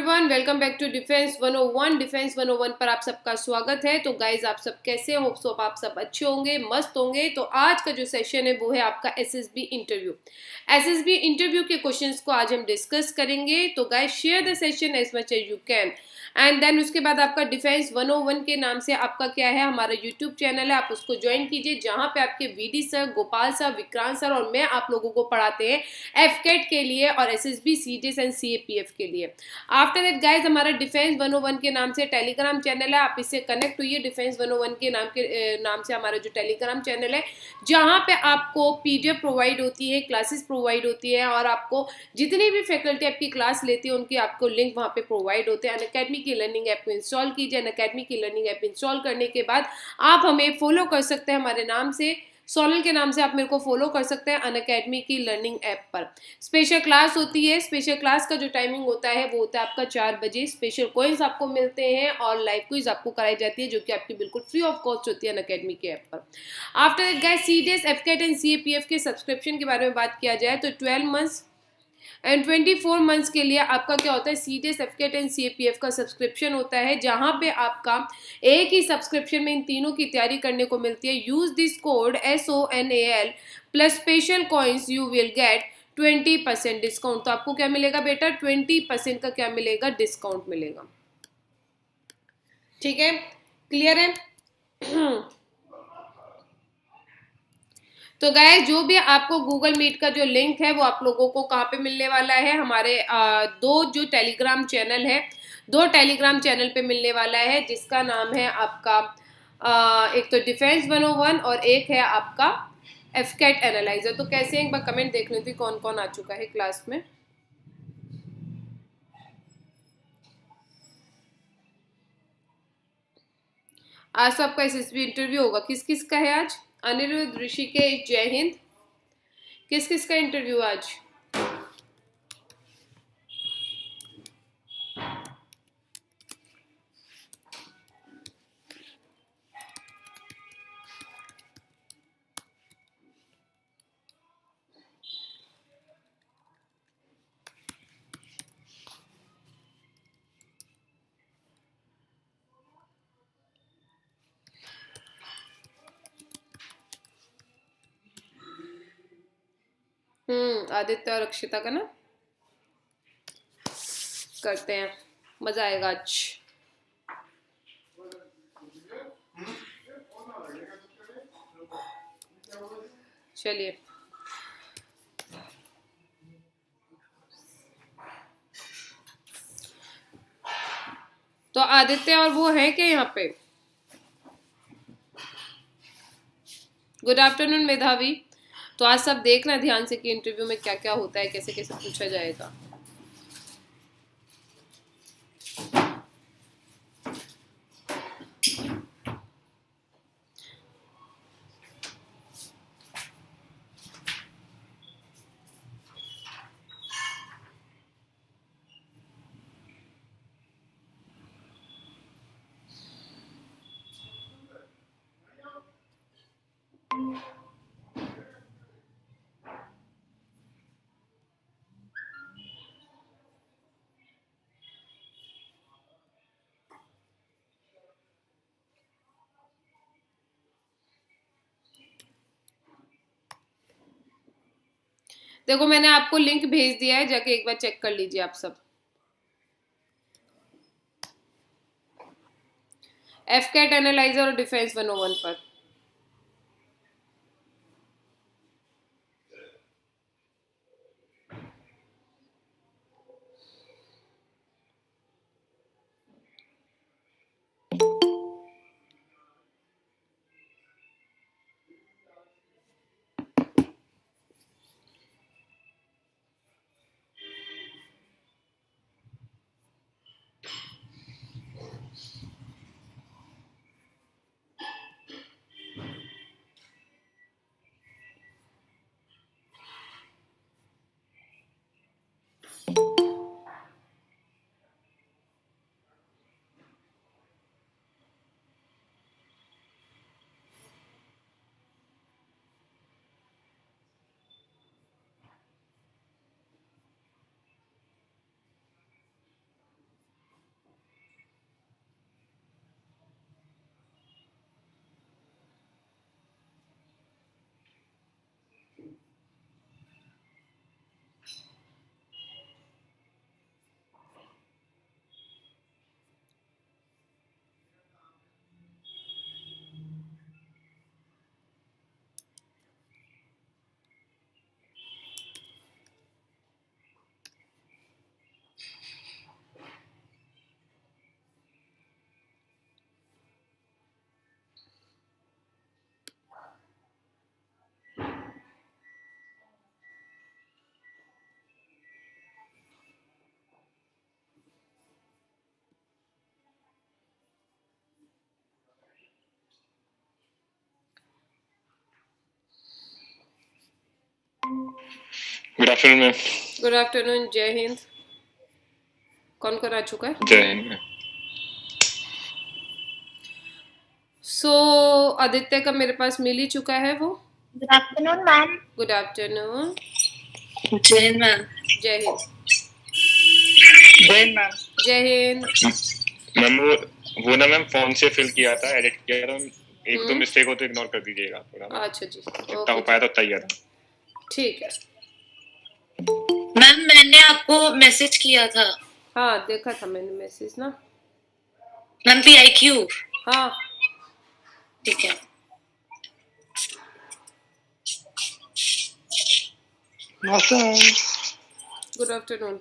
Everyone, welcome back to defence 101। Defence 101 पर आप सबका स्वागत है। तो गाइज, आप सब कैसे हो? होप आप सब अच्छे होंगे, मस्त होंगे। तो आज का जो सेशन है वो है आपका एसएसबी इंटरव्यू। एसएसबी इंटरव्यू के क्वेश्चंस को आज हम डिस्कस करेंगे। तो guys, share the session as much as you can. And then उसके बाद आपका डिफेंस 101 के नाम से आपका क्या है, हमारा यूट्यूब चैनल है, आप उसको ज्वाइन कीजिए, जहां पे आपके VD sir, Gopal sir, Vikrant sir और मैं आप लोगों को पढ़ाते हैं एफकेट के लिए और एसएसबी सीडीएस एंड सीएपीएफ के लिए। आफ्टर दैट गाइज, हमारा डिफेंस 101 के नाम से टेलीग्राम चैनल है, आप इससे कनेक्ट हुई। डिफेंस 101 के नाम से हमारा जो टेलीग्राम चैनल है, जहां पे आपको पीडीएफ प्रोवाइड होती है, क्लासेस प्रोवाइड होती है और आपको जितनी भी फैकल्टी आपकी क्लास लेती है उनकी आपको लिंक वहां पे प्रोवाइड होते हैं। अनअकैडमी की लर्निंग ऐप को इंस्टॉल कीजिए। अनअकैडमी की लर्निंग ऐप इंस्टॉल करने के बाद आप हमें फॉलो कर सकते हैं हमारे नाम से, सोनल के नाम से आप मेरे को फॉलो कर सकते हैं अनअकैडमी की लर्निंग ऐप पर। स्पेशल क्लास होती है, स्पेशल क्लास का जो टाइमिंग होता है वो होता है आपका 4 बजे। स्पेशल कॉइंस आपको मिलते हैं और लाइव क्विज आपको कराई जाती है, जो कि आपकी बिल्कुल फ्री ऑफ कॉस्ट होती है अनअकैडमी के ऐप पर। After that guys, CDS, AFCAT and CAPF के सब्सक्रिप्शन के बारे में बात किया जाए तो 12 मंथ्स एंड 24 मंथ्स के लिए आपका क्या होता है, सीडीएस, एफकेट एंड सीएपीएफ का सब्सक्रिप्शन होता है, जहां पे आपका एक ही सब्सक्रिप्शन में इन तीनों की तैयारी करने को मिलती है। Use this code SONAL plus special coins, you will get 20% discount. तो आपको क्या मिलेगा बेटा, 20% का क्या मिलेगा, डिस्काउंट मिलेगा। ठीक है, क्लियर है? तो गाइस, जो भी आपको गूगल मीट का जो लिंक है वो आप लोगों को कहाँ पे मिलने वाला है, हमारे दो जो टेलीग्राम चैनल है, 2 टेलीग्राम चैनल पे मिलने वाला है, जिसका नाम है आपका एक तो डिफेंस 101 और एक है आपका एफकेट एनालाइजर। तो कैसे, एक बार कमेंट देख लेती कौन कौन आ चुका है क्लास में। आज तो आपका एसएसबी इंटरव्यू होगा। किस किस का है आज? अनिरुद्ध, ऋषिकेश, जय हिंद। किस किस का इंटरव्यू आज? आदित्य और अक्षिता का ना करते हैं, मजा आएगा आज। चलिए, तो आदित्य और वो है क्या यहाँ पे? गुड आफ्टरनून मेधावी। तो आज सब देखना ध्यान से कि इंटरव्यू में क्या क्या होता है, कैसे कैसे पूछा जाएगा। देखो, मैंने आपको लिंक भेज दिया है, जाके एक बार चेक कर लीजिए आप सब। एफकेट एनालाइजर और डिफेंस 101 पर। Good afternoon ma'am. Good afternoon. जय हिंद। कौन कौन आ चुका है? जय हिंद। सो आदित्य का मेरे पास मिल ही चुका है वो। Good afternoon ma'am. Good afternoon. जय हिंद मैम। जय हिंद। जय हिंद मैम। जय हिंद। मैम वो ना मैम फोन से फिल किया था, एडिट किया था, एक दो मिस्टेक हो तो इग्नोर कर दीजिएगा थोड़ा ना। अच्छा जी, जितना हो पाया तो उतना ही था। ठीक है मैम मैंने आपको मैसेज किया था। हाँ देखा था मैंने मैसेज ना। Ma'am PIQ। हाँ ठीक है। Good afternoon.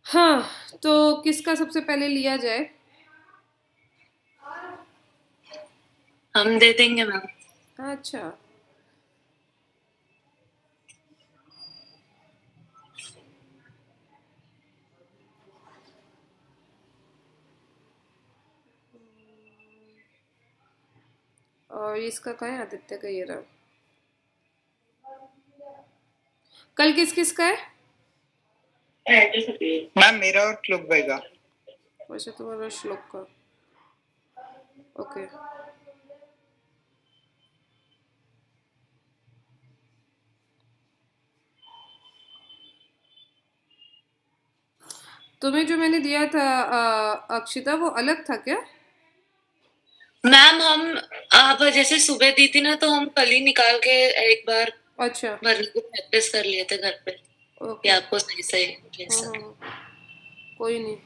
हाँ तो किसका सबसे पहले लिया जाए? हम दे देंगे मैम। अच्छा और इसका कहाँ है? आदित्य का ये रहा। कल किस किस का है? मैम मेरा और श्लोक भाई का। वैसे तुम्हारा श्लोक का। ओके तुम्हें जो मैंने दिया था अक्षिता, वो अलग था क्या? मैम हम आप जैसे सुबह दी थी ना, तो हम कल ही निकाल के एक बार अच्छा भरने को प्रैक्टिस कर लिए थे घर पे। ओके ये आपको सही सही मिल हाँ सके। हाँ कोई नहीं।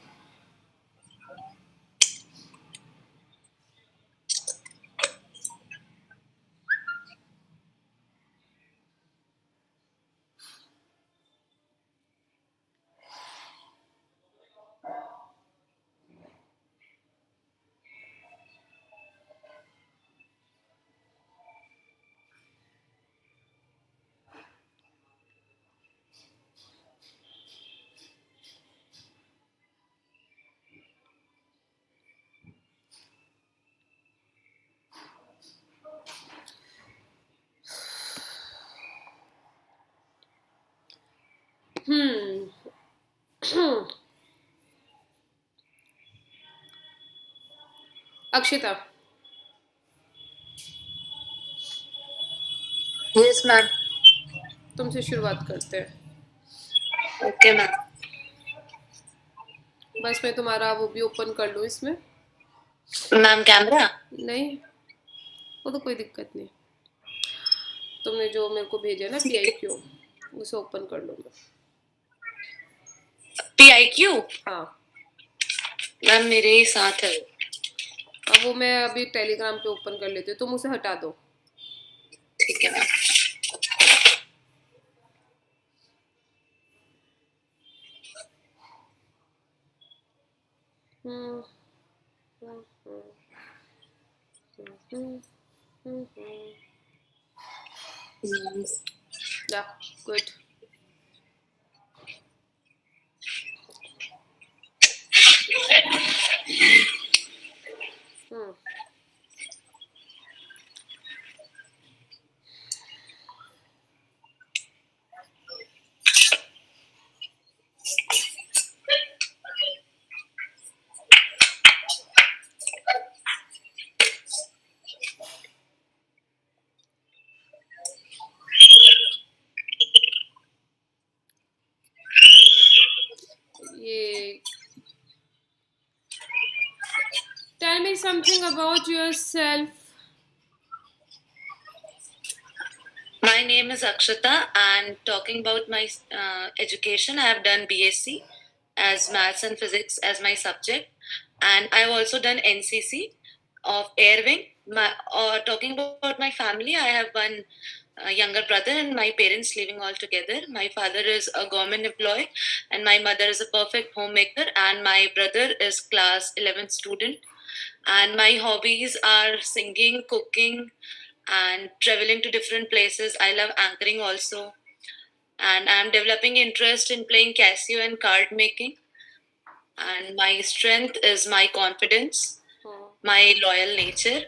Akshita yes ma'am. तुमसे शुरुआत करते हैं। Okay ma'am. बस मैं तुम्हारा वो भी ओपन कर लूँ इसमें। मैम कैमरा नहीं वो तो कोई दिक्कत नहीं। तुमने जो मेरे को भेजा ना PIQ, उसे ओपन कर लूँ मैं। PIQ हाँ मैम मेरे ही साथ है। अब वो मैं अभी टेलीग्राम पे ओपन कर लेती हूँ, तुम उसे हटा दो। ठीक है मैम। हम्म, हम्म, हम्म, हम्म, हम्म, या गुड। ये tell me something about yourself. My name is Akshita, and talking about my education, I have done BSc as Maths and Physics as my subject, and I've also done NCC of Air Wing. Talking about my family, I have one younger brother and my parents living all together. My father is a government employee and my mother is a perfect homemaker, and my brother is class 11th student. And my hobbies are singing, cooking, and traveling to different places. I love anchoring also, and I'm developing interest in playing Casio and card making. And my strength is my confidence, my loyal nature,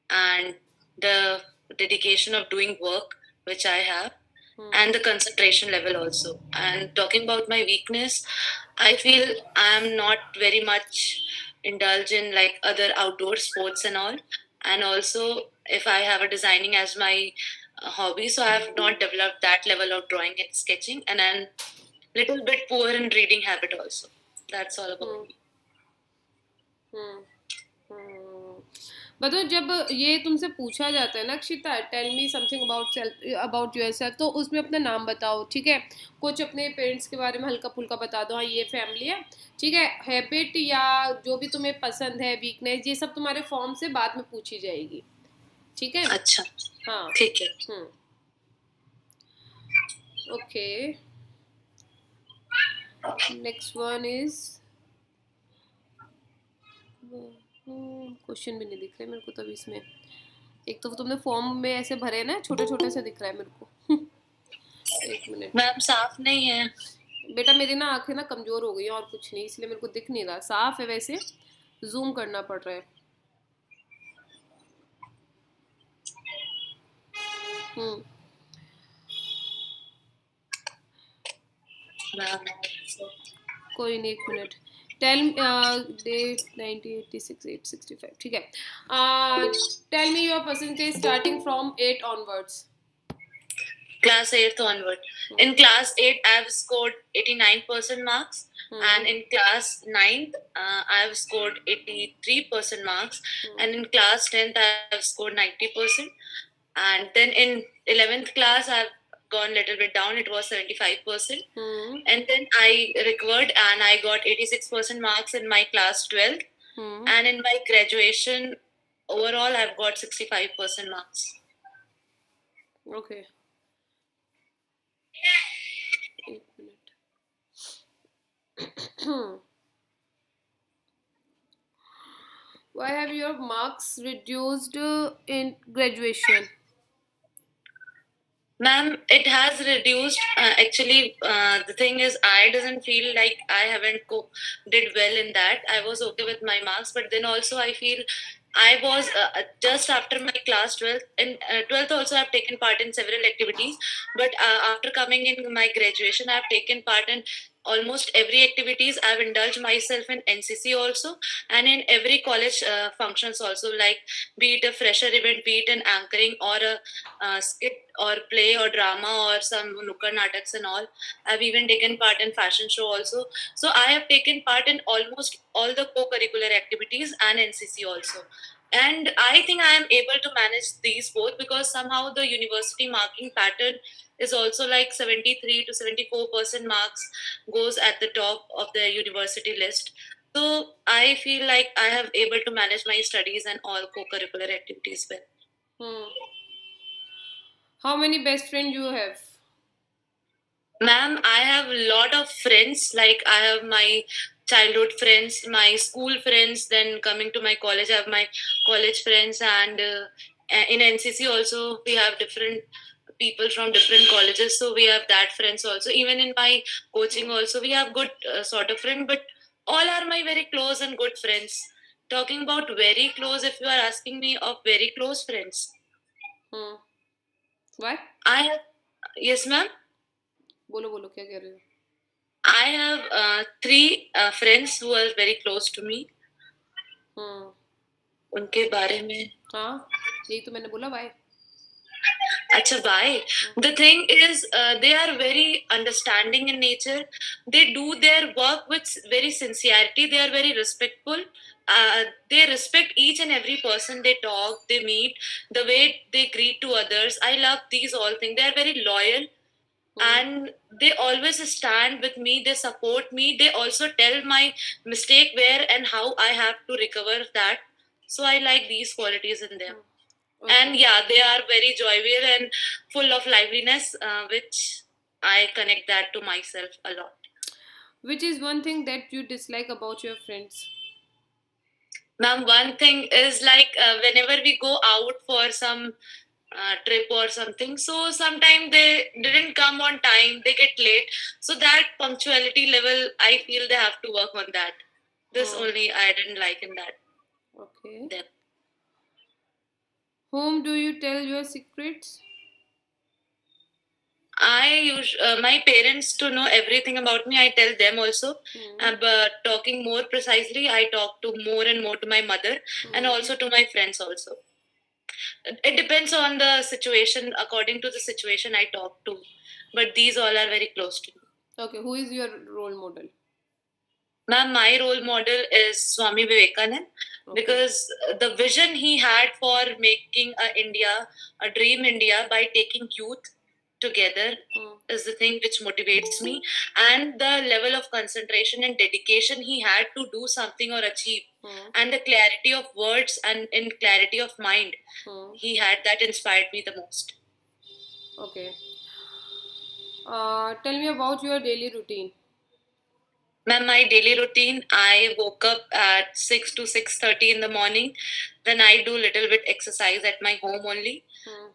and the dedication of doing work which I have, and the concentration level also. And talking about my weakness, I feel I am not very much indulged in like other outdoor sports and all. And also, if I have a designing as my hobby, so I have not developed that level of drawing and sketching, and I'm little bit poor in reading habit also. That's all about me. बताओ, जब ये तुमसे पूछा जाता है ना Akshita, tell me something about yourself, तो उसमें अपना नाम बताओ, ठीक है, कुछ अपने पेरेंट्स के बारे में हल्का फुल्का बता दो, हाँ ये फैमिली है, ठीक है, हैबिट या जो भी तुम्हें पसंद है, वीकनेस, ये सब तुम्हारे फॉर्म से बाद में पूछी जाएगी, ठीक है? अच्छा, हाँ ठीक है. Okay, next one is, question भी नहीं दिख रहे मेरे को तभी इसमें, एक तो तुमने फॉर्म में ऐसे भरे ना, छोटे छोटे से दिख रहा है मेरे को. एक मिनट मैम, साफ नहीं है बेटा, मेरी ना आंखें ना कमजोर हो गई हैं और कुछ नहीं, इसलिए मेरे को दिख नहीं रहा. साफ है वैसे, जूम करना पड़ रहा है. कोई नहीं, एक मिनट. टेल डेट 1986 865, ठीक है. Tell me your percentage starting from 8 onwards. Class 8th onward. In class 8, I have scored 89% marks, and in class 9th, I have scored 83% marks, and in class 10th, I have scored 90%, and then in 11th class, I have gone a little bit down. It was 75%, and then I recovered and I got 86% marks in my class 12th, and in my graduation, overall, I've got 65% marks. Okay. एक minute. Why have your marks reduced in graduation? Ma'am, it has reduced. Actually, the thing is, I doesn't feel like I haven't did well in that. I was okay with my marks, but then also I feel I was just after my class 12th. In 12th also, I've taken part in several activities. But after coming in my graduation, I've taken part in almost every activities. I've indulged myself in NCC also, and in every college functions also, like be it a fresher event, be it an anchoring or a skit or play or drama or some nukkad nataks and all. I've even taken part in fashion show also. So I have taken part in almost all the co-curricular activities and NCC also. And I think I am able to manage these both, because somehow the university marking pattern is also like 73 to 74% marks goes at the top of the university list. So I feel like I have able to manage my studies and all co-curricular activities well. How many best friends you have? Ma'am, I have a lot of friends. Like I have my childhood friends, my school friends. Then coming to my college, I have my college friends, and in NCC also we have different people from different colleges. So we have that friends also. Even in my coaching also, we have good sort of friend. But all are my very close and good friends. Talking about very close, if you are asking me of very close friends, Why? I have, yes, ma'am. बोलो बोलो, क्या कह रहे हो? I have 3 friends who are very close to me. उनके बारे में, हाँ, यही तो मैंने बोला. Why? अच्छा, why? The thing is, they are very understanding in nature. They do their work with very sincerity. They are very respectful. They respect each and every person they talk, they meet, the way they greet to others. I love these all things. They are very loyal, and they always stand with me. They support me. They also tell my mistake where and how I have to recover that. So I like these qualities in them. And yeah, they are very jovial and full of liveliness, which I connect that to myself a lot. Which is one thing that you dislike about your friends? Ma'am, one thing is like whenever we go out for some trip or something, so sometimes they didn't come on time, they get late. So that punctuality level, I feel they have to work on that. This Oh, only I didn't like in that. okay. Them. Whom do you tell your secrets? My parents to know everything about me. I tell them also. But talking more precisely, I talk to more and more to my mother and also to my friends also. It depends on the situation. According to the situation, I talk to. But these all are very close to me. Okay, who is your role model? Ma'am, my role model is Swami Vivekanand Okay. because the vision he had for making a dream India by taking youth together is the thing which motivates me, and the level of concentration and dedication he had to do something or achieve, and the clarity of words and in clarity of mind he had, that inspired me the most. Okay. Tell me about your daily routine. Ma'am, my daily routine, I woke up at 6 to 6:30 in the morning. Then I do little bit exercise at my home only.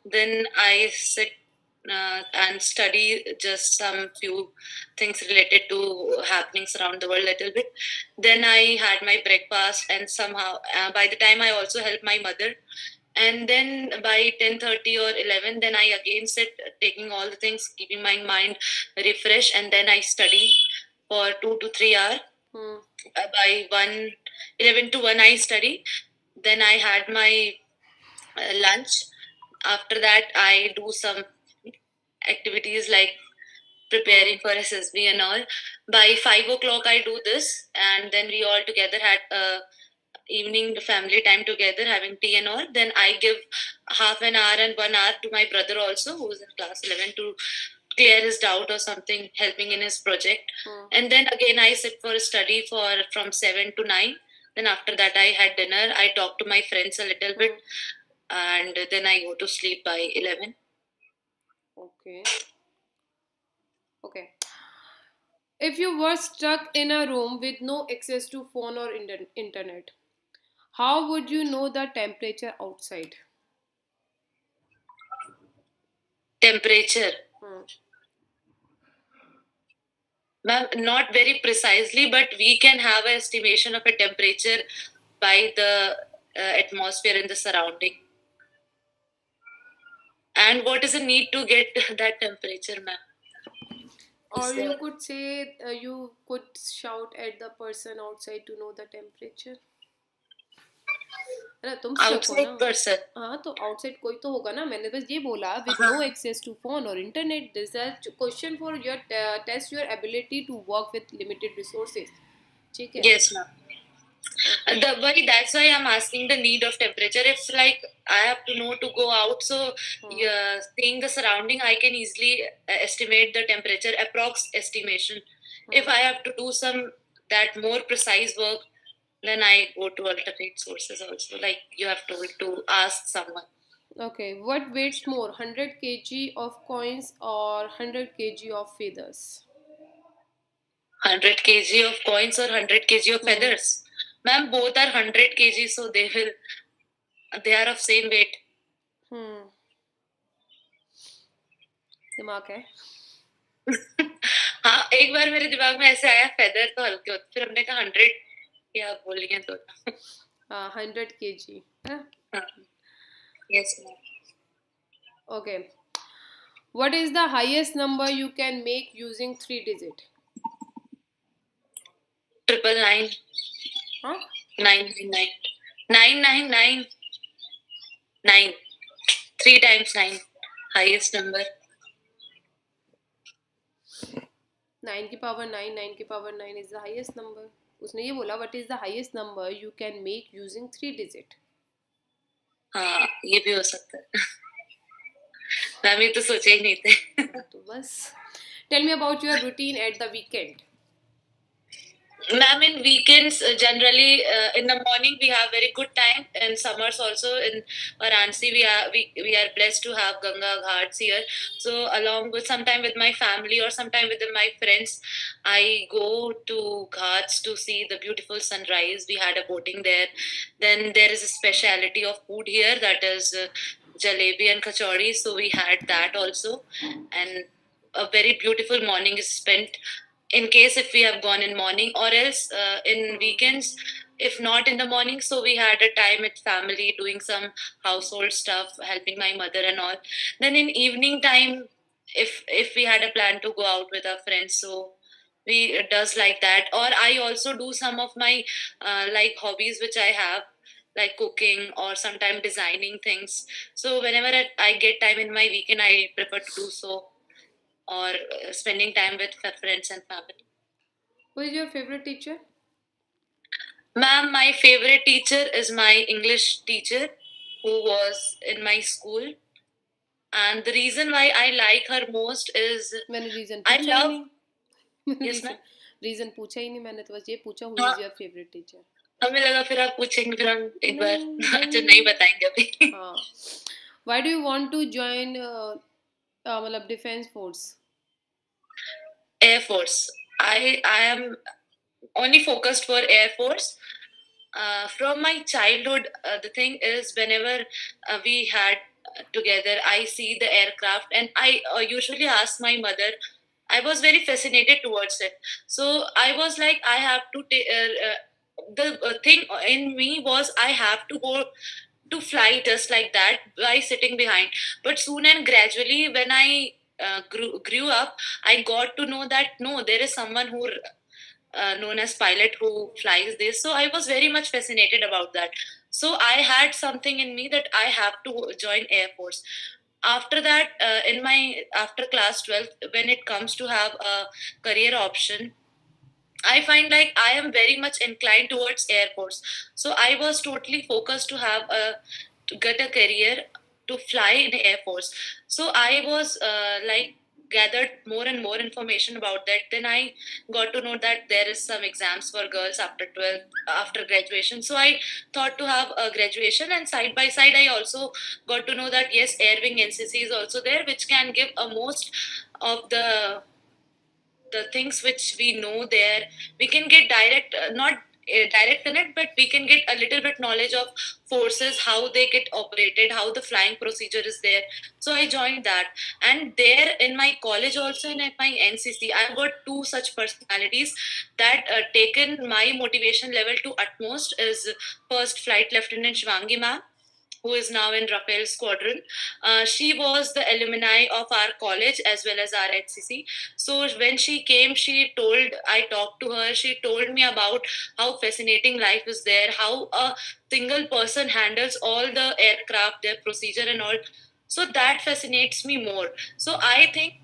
Then I sit and study just some few things related to happenings around the world little bit. Then I had my breakfast, and somehow by the time I also help my mother. And then by 10:30 or 11, then I again sit taking all the things, keeping my mind refreshed, and then I study for 2 to 3 hours. By 11 to 1 I study. Then I had my lunch. After that I do some activities like preparing for SSB and all. By 5 o'clock I do this, and then we all together had evening family time together having tea and all. Then I give half an hour and 1 hour to my brother also, who is in class 11, to clear his doubt or something, helping in his project. And then again I sit for a study for from 7 to 9. Then after that I had dinner, I talk to my friends a little bit, and then I go to sleep by 11. Okay. Okay. If you were stuck in a room with no access to phone or internet, how would you know the temperature outside? Temperature, ma'am, not very precisely, but we can have an estimation of a temperature by the atmosphere in the surrounding. And what is the need to get that temperature, ma'am? Or you could say you could shout at the person outside to know the temperature. है ना, तुम stuck हो Outside ना. person. हाँ तो outside कोई तो होगा ना. मैंने बस ये बोला with no access to phone or internet. This is a question for your test your ability to work with limited resources. ठीक है. Yes, ma'am. That's why I'm asking the need of temperature. If like I have to know to go out, so seeing the surrounding, I can easily estimate the temperature, approx estimation. If I have to do some that more precise work, then I go to alternate sources also. Like you have told to ask someone. Okay, what weighs more, 100 kg of coins or 100 kg of feathers? 100 kg of coins or 100 kg of feathers. Ma'am, both are 100 kg, so they are of same weight. दिमाग है. हाँ, एक बार मेरे दिमाग में ऐसे आया feather तो हल्के होते, फिर हमने कहा 100 क्या बोल रही हैं तो. 100 kg. Yes, ma'am. Okay. What is the highest number you can make using 3 digit? 999. Huh? 999. 999. 9. 3 times 9. Highest number. 9 की power 9, 9 की power 9 is the highest number. उसने ये बोला what is the highest number you can make using 3 digit? हाँ, ये भी हो सकता है. मैम ये तो सोचे ही नहीं थे. तो बस. Tell me about your routine at the weekend. Ma'am, in weekends, generally in the morning we have very good time. In summers also in Varanasi we are blessed to have Ganga Ghats here. So along with sometime with my family or sometime with my friends, I go to Ghats to see the beautiful sunrise. We had a boating there. Then there is a speciality of food here, that is jalebi and kachori. So we had that also, and a very beautiful morning is spent in case if we have gone in morning, or else in weekends if not in the morning, so we had a time with family doing some household stuff, helping my mother and all. Then in evening time, if we had a plan to go out with our friends, so we it does like that. Or I also do some of my like hobbies which I have, like cooking or sometime designing things. So whenever I get time in my weekend, I prefer to do so, or spending time with friends and family. Who is your favorite teacher? Ma'am, my favorite teacher is my English teacher who was in my school. And the reason why I like her most is मैंने reason I पूछा ही love. नहीं Yes, ma'am. Reason पूछा ही नहीं मैंने, तो बस ये पूछा हु हाँ, इज योर फेवरेट टीचर. हमें लगा फिर आप पूछेंगे, फिर हम एक बार नहीं अच्छा नहीं. नहीं बताएंगे अभी. हाँ. Why do you want to join मतलब defence force? Air Force. I am only focused for Air Force. From my childhood, the thing is whenever we had together, I see the aircraft, and I usually ask my mother. I was very fascinated towards it, so I was like, I have to take. The thing in me was I have to go to fly just like that by sitting behind. But soon and gradually, when I grew up, I got to know that no, there is someone who known as pilot who flies this. So I was very much fascinated about that. So I had something in me that I have to join Air Force. After that, in my after class 12, when it comes to have a career option, I find like I am very much inclined towards Air Force. So I was totally focused to have a to get a career to fly in Air Force. So I was like gathered more and more information about that. Then I got to know that there is some exams for girls after 12th, after graduation. So I thought to have a graduation, and side by side I also got to know that yes, Air Wing NCC is also there, which can give a most of the things which we know there. We can get direct not direct in it, but we can get a little bit knowledge of forces, how they get operated, how the flying procedure is there. So I joined that, and there in my college also, and at my NCC, I've got two such personalities that taken my motivation level to utmost. Is first flight lieutenant Shivangi ma'am, who is now in Rafael Squadron. She was the alumni of our college as well as our HCC. So when she came, I talked to her, she told me about how fascinating life is there, how a single person handles all the aircraft, their procedure and all. So that fascinates me more. So I think,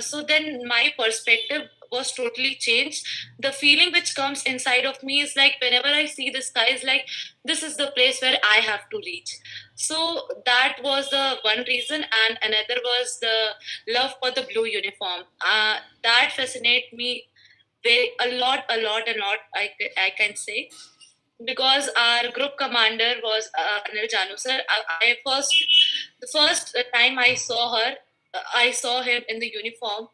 so then my perspective was totally changed. The feeling which comes inside of me is like whenever I see the sky is like, this is the place where I have to reach. So that was the one reason, and another was the love for the blue uniform. That fascinated me a lot. I can say, because our group commander was Anil Janu sir. The first time I saw her, I saw him in the uniform.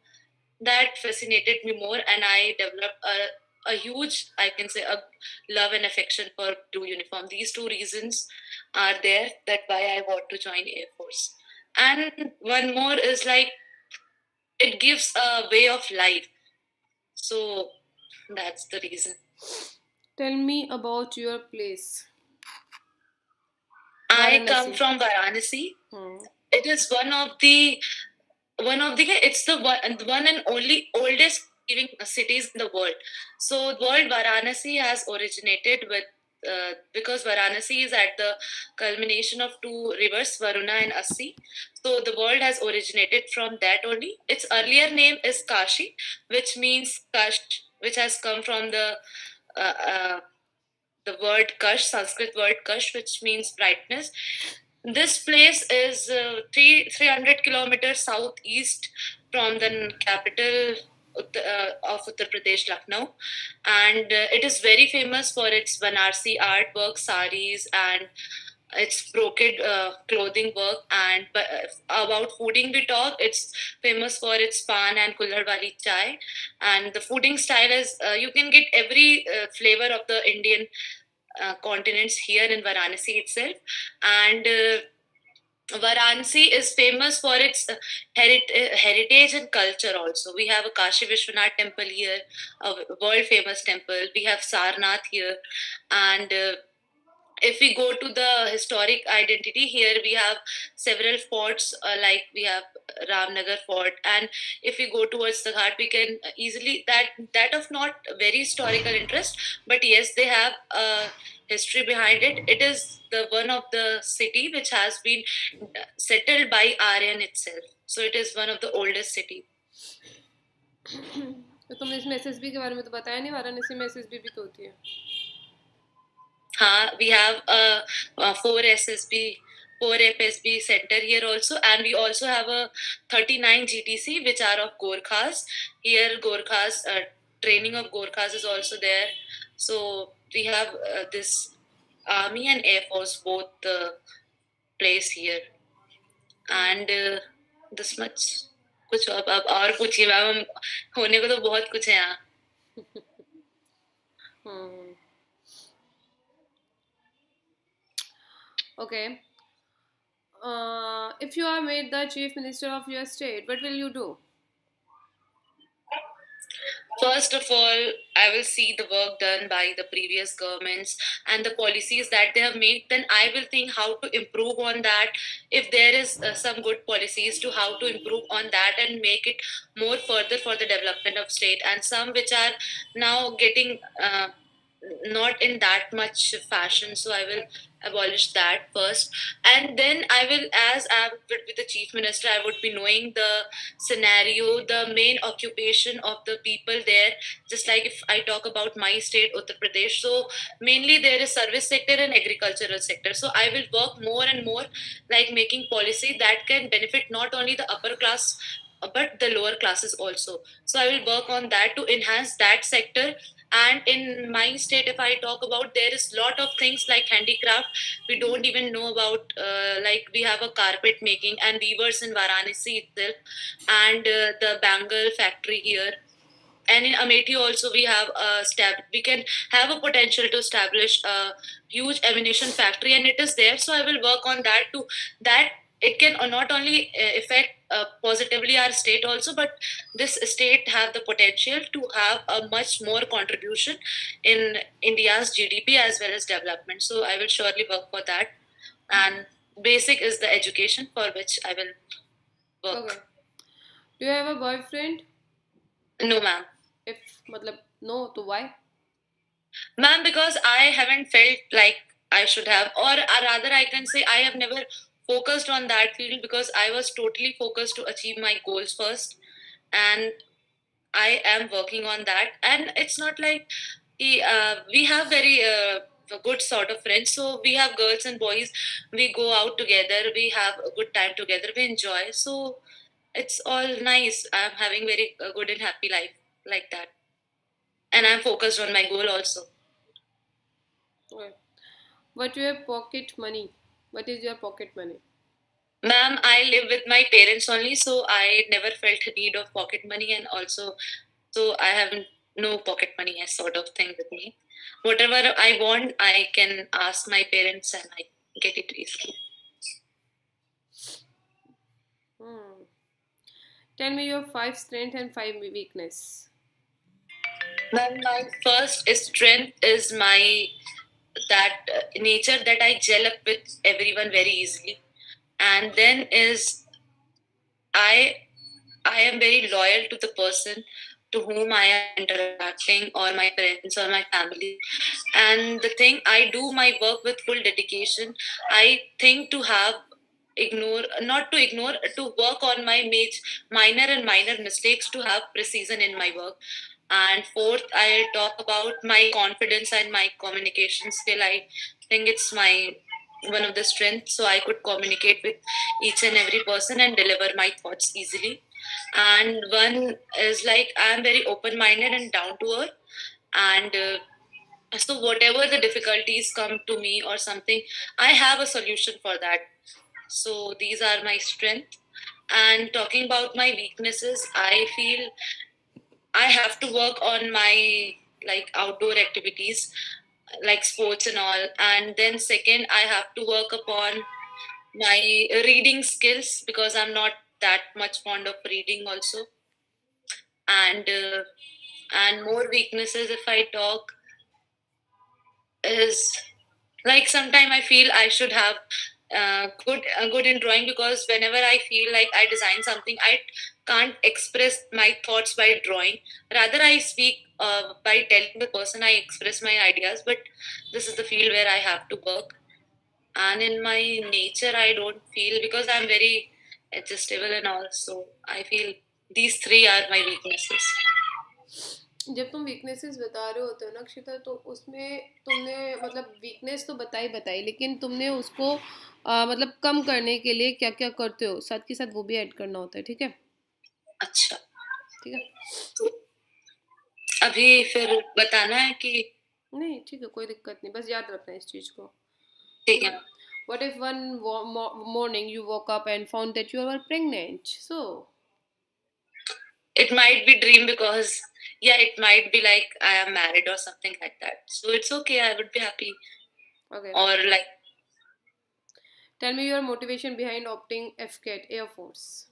That fascinated me more, and I developed a huge, I can say, a love and affection for blue uniform. These two reasons are there that why I want to join Air Force. And one more is like it gives a way of life. So that's the reason. Tell me about your place. I come Varanasi. from Varanasi. Hmm. It is one of the it's the one and only oldest living cities in the world. So world Varanasi has originated with because Varanasi is at the culmination of two rivers, Varuna and Assi. So the world has originated from that only. Its earlier name is Kashi, which means Kash, which has come from uh, uh, the word Kash, Sanskrit word Kash, which means brightness. This place is 300 kilometers southeast from the capital of Uttar Pradesh, Lucknow, and it is very famous for its Banarsi artwork, saris, and its brocade clothing work. And about fooding we talk, it's famous for its pan and kulhad wali chai. And the fooding style is you can get every flavor of the Indian continents here in Varanasi itself. And Varanasi is famous for its heritage and culture also. We have a Kashi Vishwanath temple here, a world famous temple. We have Sarnath here. And if we go to the historic identity, here we have several forts, like we have Ramnagar fort. And if we go towards the Ghat, we can easily, that of not very historical interest, but yes, they have a history behind it. It is the one of the city which has been settled by Aryan itself, so it is one of the oldest city. तो तुमने इसमें SSB के बारे में तो बताया नहीं, वाराणसी में एसएसबी भी तो होती है. We have a 4 FSB center here also, and we also have a 39 GTC which are of Gorkhas. Here Gorkhas, training of Gorkhas is also there. So we have this Army and Air Force both place here. And this much. कुछ अब और पूछिए ma'am, होने को तो बहुत कुछ है यहाँ. Okay. If you are made the chief minister of your state, what will you do? First of all, I will see the work done by the previous governments and the policies that they have made. Then I will think how to improve on that. If there is some good policies to how to improve on that and make it more further for the development of state, and some which are now getting not in that much fashion. So I will abolish that first, and then I will, as I would be the chief minister, I would be knowing the scenario, the main occupation of the people there. Just like if I talk about my state, Uttar Pradesh, so mainly there is service sector and agricultural sector. So I will work more and more, like making policy that can benefit not only the upper class but the lower classes also. So I will work on that to enhance that sector. And in my state, if I talk about, there is lot of things like handicraft we don't even know about. Like we have a carpet making and weavers in Varanasi itself, and the bangle factory here. And in Amethi also we have we can have a potential to establish a huge ammunition factory, and it is there. So I will work on that too. That it can not only affect positively our state also, but this state have the potential to have a much more contribution in India's GDP as well as development. So I will surely work for that. And basic is the education for which I will work. Okay. Do you have a boyfriend? No, ma'am. If matlab no, to why? Ma'am, because I haven't felt like I should have, or rather I can say I have never focused on that field, because I was totally focused to achieve my goals first, and I am working on that. And it's not like we have very good sort of friends. So we have girls and boys, we go out together, we have a good time together, we enjoy. So it's all nice. I'm having very good and happy life like that, and I'm focused on my goal also. Okay. What your pocket money? What is your pocket money? Ma'am, I live with my parents only, so I never felt a need of pocket money, and also, so I have no pocket money as sort of thing with me. Whatever I want, I can ask my parents and I get it easily. Tell me your 5 strength and 5 weakness. Ma'am, my first strength is my nature that I gel up with everyone very easily, and then is I am very loyal to the person to whom I am interacting, or my friends or my family. And the thing, I do my work with full dedication. I think to have not to ignore, to work on my minor mistakes, to have precision in my work. And fourth, I talk about my confidence and my communication skill. I think it's my one of the strengths, so I could communicate with each and every person and deliver my thoughts easily. and one is like I'm very open-minded and down to earth, and so whatever the difficulties come to me or something, I have a solution for that. So these are my strength. And talking about my weaknesses, I feel I have to work on my like outdoor activities like sports and all. And then second, I have to work upon my reading skills because I'm not that much fond of reading also. And more weaknesses, if I talk, is like sometime I feel I should have good in drawing, because whenever I feel like I design something, I can't express my thoughts by drawing. Rather, I speak by telling the person, I express my ideas. But this is the field where I have to work. And in my nature, I don't feel, because I'm very adjustable and all, so I feel these three are my weaknesses. जब तुम weaknesses बता रहे होते हो ना अक्षिता, तो उसमें तुमने मतलब वीकनेस तो बताई लेकिन तुमने उसको मतलब कम करने के लिए क्या क्या करते हो, साथ के साथ वो भी ऐड करना होता है, ठीक है? अच्छा, ठीक है, तो अभी फिर बताना है कि नहीं ठीक है, कोई दिक्कत नहीं, बस याद रखना इस चीज को, ठीक है. What if one morning you woke up and found that you were pregnant? So It might be dream, because yeah, it might be like I am married or something like that. So it's okay, I would be happy. okay, Or like, tell me your motivation behind opting AFCAT, Air Force.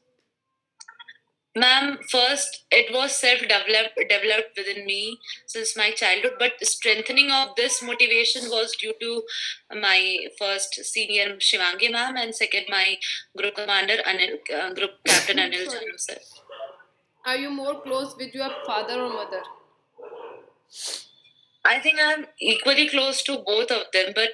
ma'am, first it was developed within me since my childhood, but strengthening of this motivation was due to my first senior Shivangi ma'am, and second my group commander Anil, group captain Anil Sorry. Janu sir. Are you more close with your father or mother? I think I'm equally close to both of them, but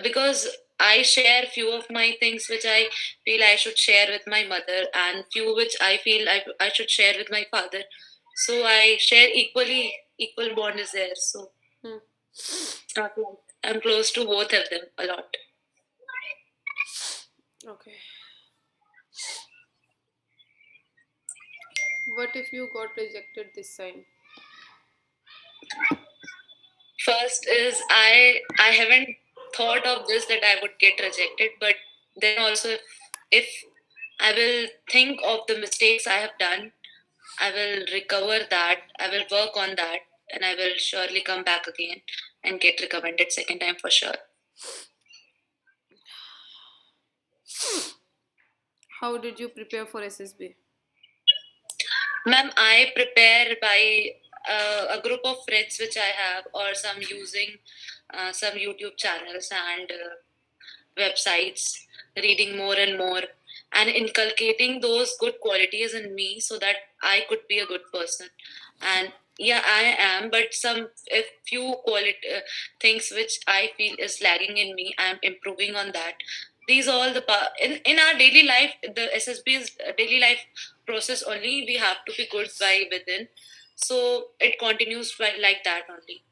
because I share few of my things which I feel I should share with my mother, and few which I feel I should share with my father. So I share equally, equal bond is there. So not like- I'm close to both of them a lot. Okay. What if you got rejected this time? First is I haven't thought of this, that I would get rejected, but then also if I will think of the mistakes I have done, I will recover that, I will work on that, and I will surely come back again and get recommended second time for sure. How did you prepare for SSB? Ma'am, I prepare by a group of friends which I have, or some using some YouTube channels and websites, reading more and more, and inculcating those good qualities in me so that I could be a good person. And yeah, I am, but some if few quality things which I feel is lagging in me, I am improving on that. These all the in our daily life, the SSB's daily life process only, we have to be good by within, so it continues by like that only.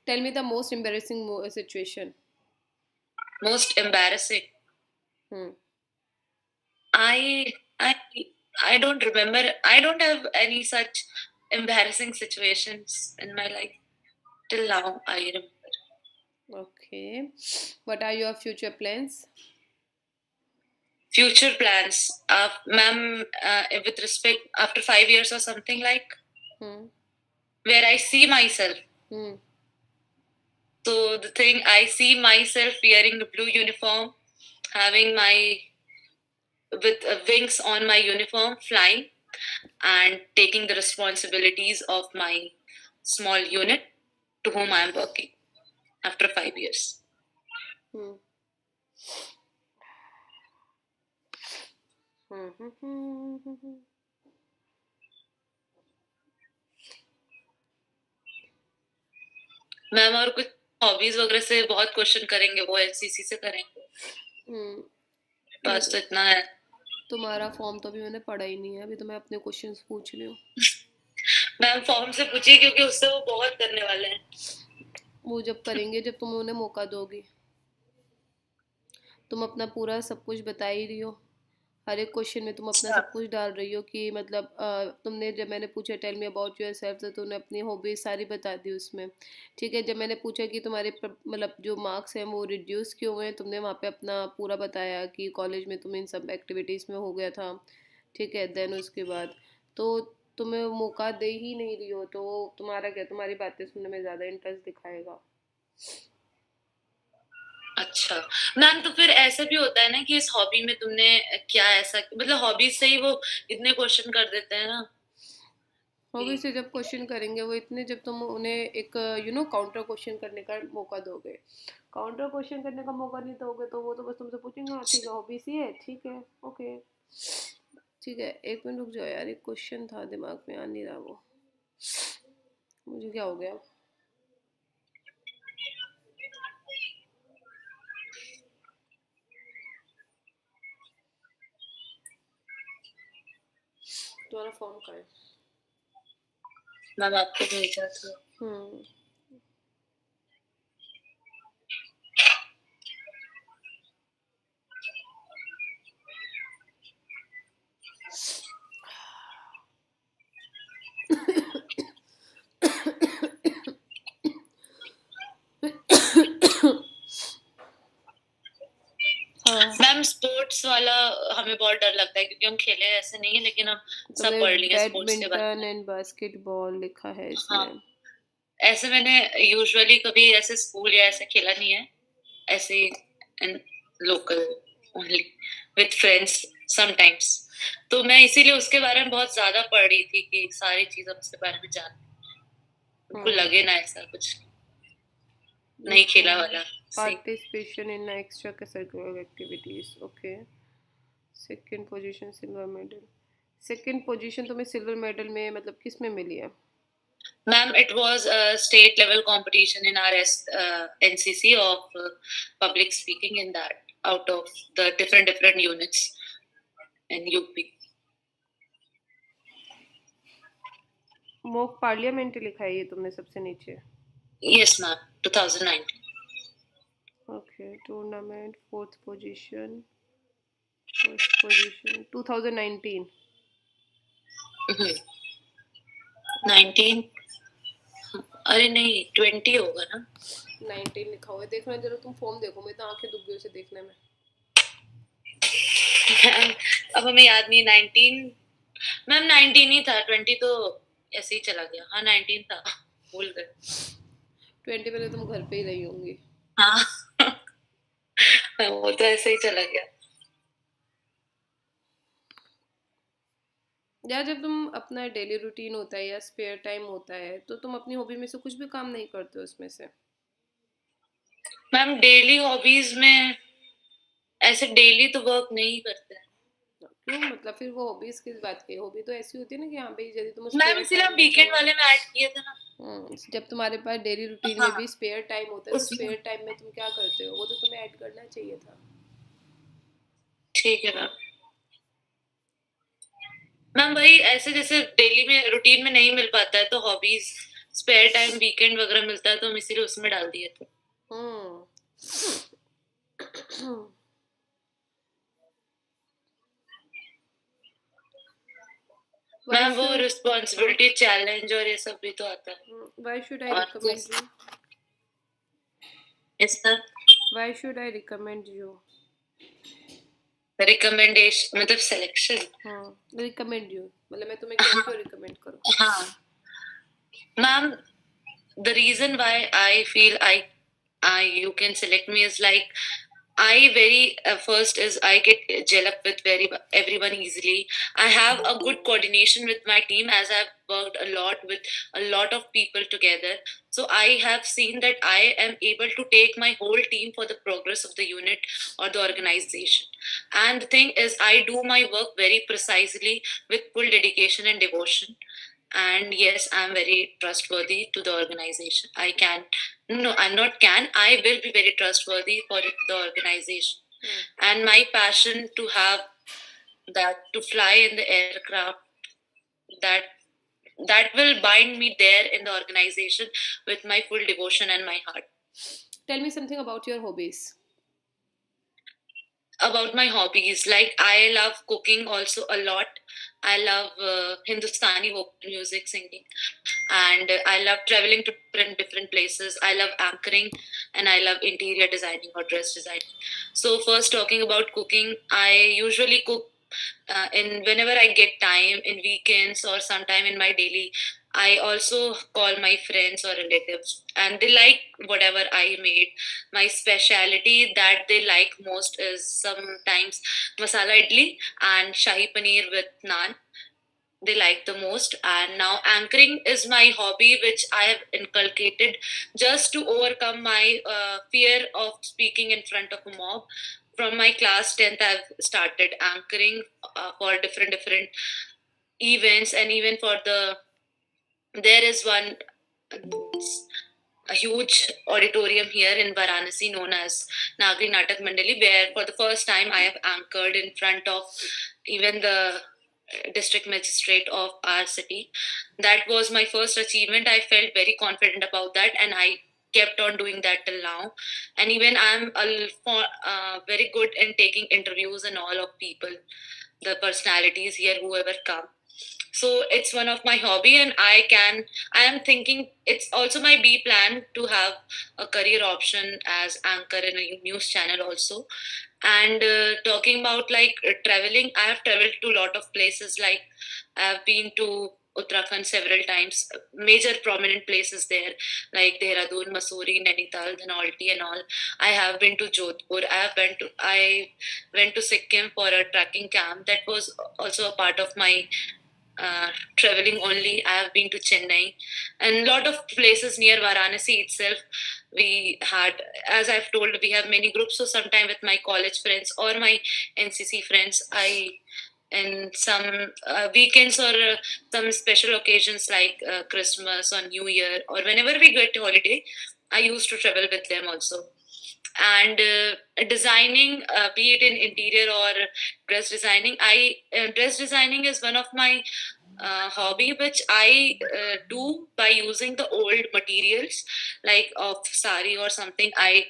Tell me the most embarrassing situation. Most embarrassing, I I don't remember. I don't have any such embarrassing situations in my life till now. I remember. Okay. What are your future plans? Future plans, ma'am, with respect after 5 years or something like, where I see myself. So the thing, I see myself wearing the blue uniform, having my with wings on my uniform, flying, and taking the responsibilities of my small unit to whom I am working after 5 years. Ma'am, और कुछ hobbies वगैरह से बहुत question करेंगे, वो NCC से करेंगे, बस तो इतना है. तुम्हारा फॉर्म तो अभी मैंने पढ़ा ही नहीं है, अभी तो मैं अपने क्वेश्चंस पूछ रही हूँ. मैम फॉर्म से पूछिए, क्योंकि उससे वो बहुत करने वाले हैं. वो जब करेंगे, जब तुम उन्हें मौका दोगी. तुम अपना पूरा सब कुछ बता ही रही हो, हर एक क्वेश्चन में तुम अपना अच्छा सब कुछ डाल रही हो कि मतलब तुमने जब मैंने पूछा tell me about your self तो तुमने अपनी हॉबीज सारी बता दी उसमें। ठीक है, जब मैंने पूछा कि तुम्हारे मतलब जो मार्क्स हैं वो रिड्यूस क्यों हुए हैं, तुमने वहाँ पे अपना पूरा बताया कि कॉलेज में तुम इन सब एक्टिविटीज़ में हो गया था। ठीक है, देन उसके बाद तो तुम्हें मौका दे ही नहीं रही हो, तो तुम्हारा क्या, तुम्हारी बातें सुनने में ज़्यादा इंटरेस्ट दिखाएगा। अच्छा मैम, तो फिर ऐसा भी होता है ना कि इस हॉबी में तुमने क्या ऐसा, मतलब हॉबीज से ही वो इतने क्वेश्चन कर देते हैं ना हॉबी कि से जब क्वेश्चन करेंगे वो इतने, जब तुम उन्हें एक काउंटर क्वेश्चन करने का मौका दोगे। काउंटर क्वेश्चन करने का मौका नहीं दोगे तो वो तो बस तुमसे पूछेंगे हाँ ठीक है हॉबी सी है, ठीक है, ओके। ठीक है, एक मिनट रुक जाओ यार, एक क्वेश्चन था दिमाग में आ नहीं रहा वो, मुझे क्या हो गया। तुम्हारा फॉर्म का है। मैम आपको भेजा था। हम्म। हाँ, मैम स्पोर्ट्स वाला हमें बहुत डर लगता है क्योंकि हम खेले ऐसे नहीं है, लेकिन हम सब तुमने पढ़ लिए स्पोर्ट्स के बारे बैडमिंटन में। एंड बास्केटबॉल लिखा है हाँ, इसमें। ऐसे मैंने यूजुअली कभी ऐसे स्कूल या ऐसे खेला नहीं है, ऐसे in local only with friends sometimes. तो मैं इसीलिए उसके बारे में बहुत ज्यादा पढ़ रही थी कि सारी चीज हम उसके बारे में जान, उनको लगे ना ऐसा कुछ नहीं खेला वाला सी। Participation in extra curricular activities, okay. Second position silver medal. Second position तुम्हें सिल्वर मेडल में मतलब किस में मिली है? Ma'am, it was a state level competition in our NCC of public speaking in that, out of the different units in UP. Mock parliament लिखा है ये तुमने सबसे नीचे। Yes, ma'am, 2019. Okay, tournament fourth position, first position 2019। Mhm. 19. अरे नहीं 20 होगा ना। 19 लिखा हुआ है, देखना जरा तुम फॉर्म देखो, मैं तो आंखें दुख गई उसे देखने में। अब हमें याद नहीं 19। मैम 19 ही था, 20 तो ऐसे ही चला गया। हाँ 19 था, भूल गए। 20 में तो तुम घर पे ही रही होंगी। हाँ वो तो ऐसे ही चला गया। यार जब तुम अपना डेली रूटीन होता है या स्पेयर टाइम होता है तो तुम अपनी हॉबी में से कुछ भी काम नहीं करते हो उसमें से? मैम डेली हॉबीज में ऐसे डेली तो वर्क नहीं करते हैं। क्यों, मतलब फिर वो हॉबीज किस बात की? हॉबी तो ऐसी होती है ना कि हाँ भाई यदि तुम मैम स्पेयर इसीलिए टाइम हम में तो वीकेंड वाले में ऐड किए थे ना। जब तुम्हारे पास डेली रूटीन में हाँ भी स्पेयर टाइम होता है तो उसमें स्पेयर टाइम में तुम क्या करते हो, वो तो तुम्हें ऐड करना चाहिए था। ठीक है मैम। मैम वही ऐसे जैसे डेली में रूटीन में नहीं मिल पाता है तो हॉबीज स्पेयर टाइम वीकेंड वगैरह मिलता है तो हम इसीलिए उसमें डाल दिए थे। हम्म। मैम वो रिस्पॉन्सिबिलिटी चैलेंज और ये सब भी तो आता है। व्हाई शुड आई और रिकमेंड यू? इस पर why should I recommend you? Recommendation मतलब सिलेक्शन। रिकमेंड यू मतलब मैं तुम्हें क्यों क्यों रिकमेंड करूँ? हाँ ma'am, the reason why I feel I you can select me is like I very first is I get gel up with everyone easily. I have a good coordination with my team as I've worked a lot with a lot of people together. So I have seen that I am able to take my whole team for the progress of the unit or the organization. And the thing is, I do my work very precisely with full dedication and devotion. And yes, I'm very trustworthy to the organization. I can, no, I'm not can, I will be very trustworthy for the organization. And my passion to have that, to fly in the aircraft, that that will bind me there in the organization with my full devotion and my heart. Tell me something about your hobbies. about my hobbies, like I love cooking also a lot. I love Hindustani vocal music singing, and I love traveling to different places. I love anchoring, and I love interior designing or dress designing. So first, talking about cooking, I usually cook in whenever I get time in weekends or sometime in my daily. I also call my friends or relatives, and they like whatever I made. My specialty that they like most is sometimes masala idli and shahi paneer with naan. They like the most. And now anchoring is my hobby, which I have inculcated just to overcome my fear of speaking in front of a mob. From my class 10th, I've started anchoring for different events, and even for the there is one a huge auditorium here in Varanasi known as Nagri Natak Mandali, where for the first time I have anchored in front of even the district magistrate of our city. That was my first achievement. I felt very confident about that, and I kept on doing that till now. And even I'm very good in taking interviews and all of people, the personalities here, whoever come. So it's one of my hobby, and I am thinking it's also my B plan to have a career option as anchor in a news channel also. And talking about like traveling, I have traveled to a lot of places. Like I have been to Uttarakhand several times, major prominent places there, like Dehradun, Mussoorie, Nainital, Dhanolti, and all. I have been to Jodhpur. I went to Sikkim for a trekking camp. That was also a part of my traveling only. I have been to Chennai and a lot of places near Varanasi itself. We had, as I've told, we have many groups. So sometime with my college friends or my NCC friends, and some weekends or some special occasions like Christmas or New Year or whenever we get holiday, I used to travel with them also. And designing, be it in interior or dress designing, I dress designing is one of my hobby, which I do by using the old materials like of sari or something. I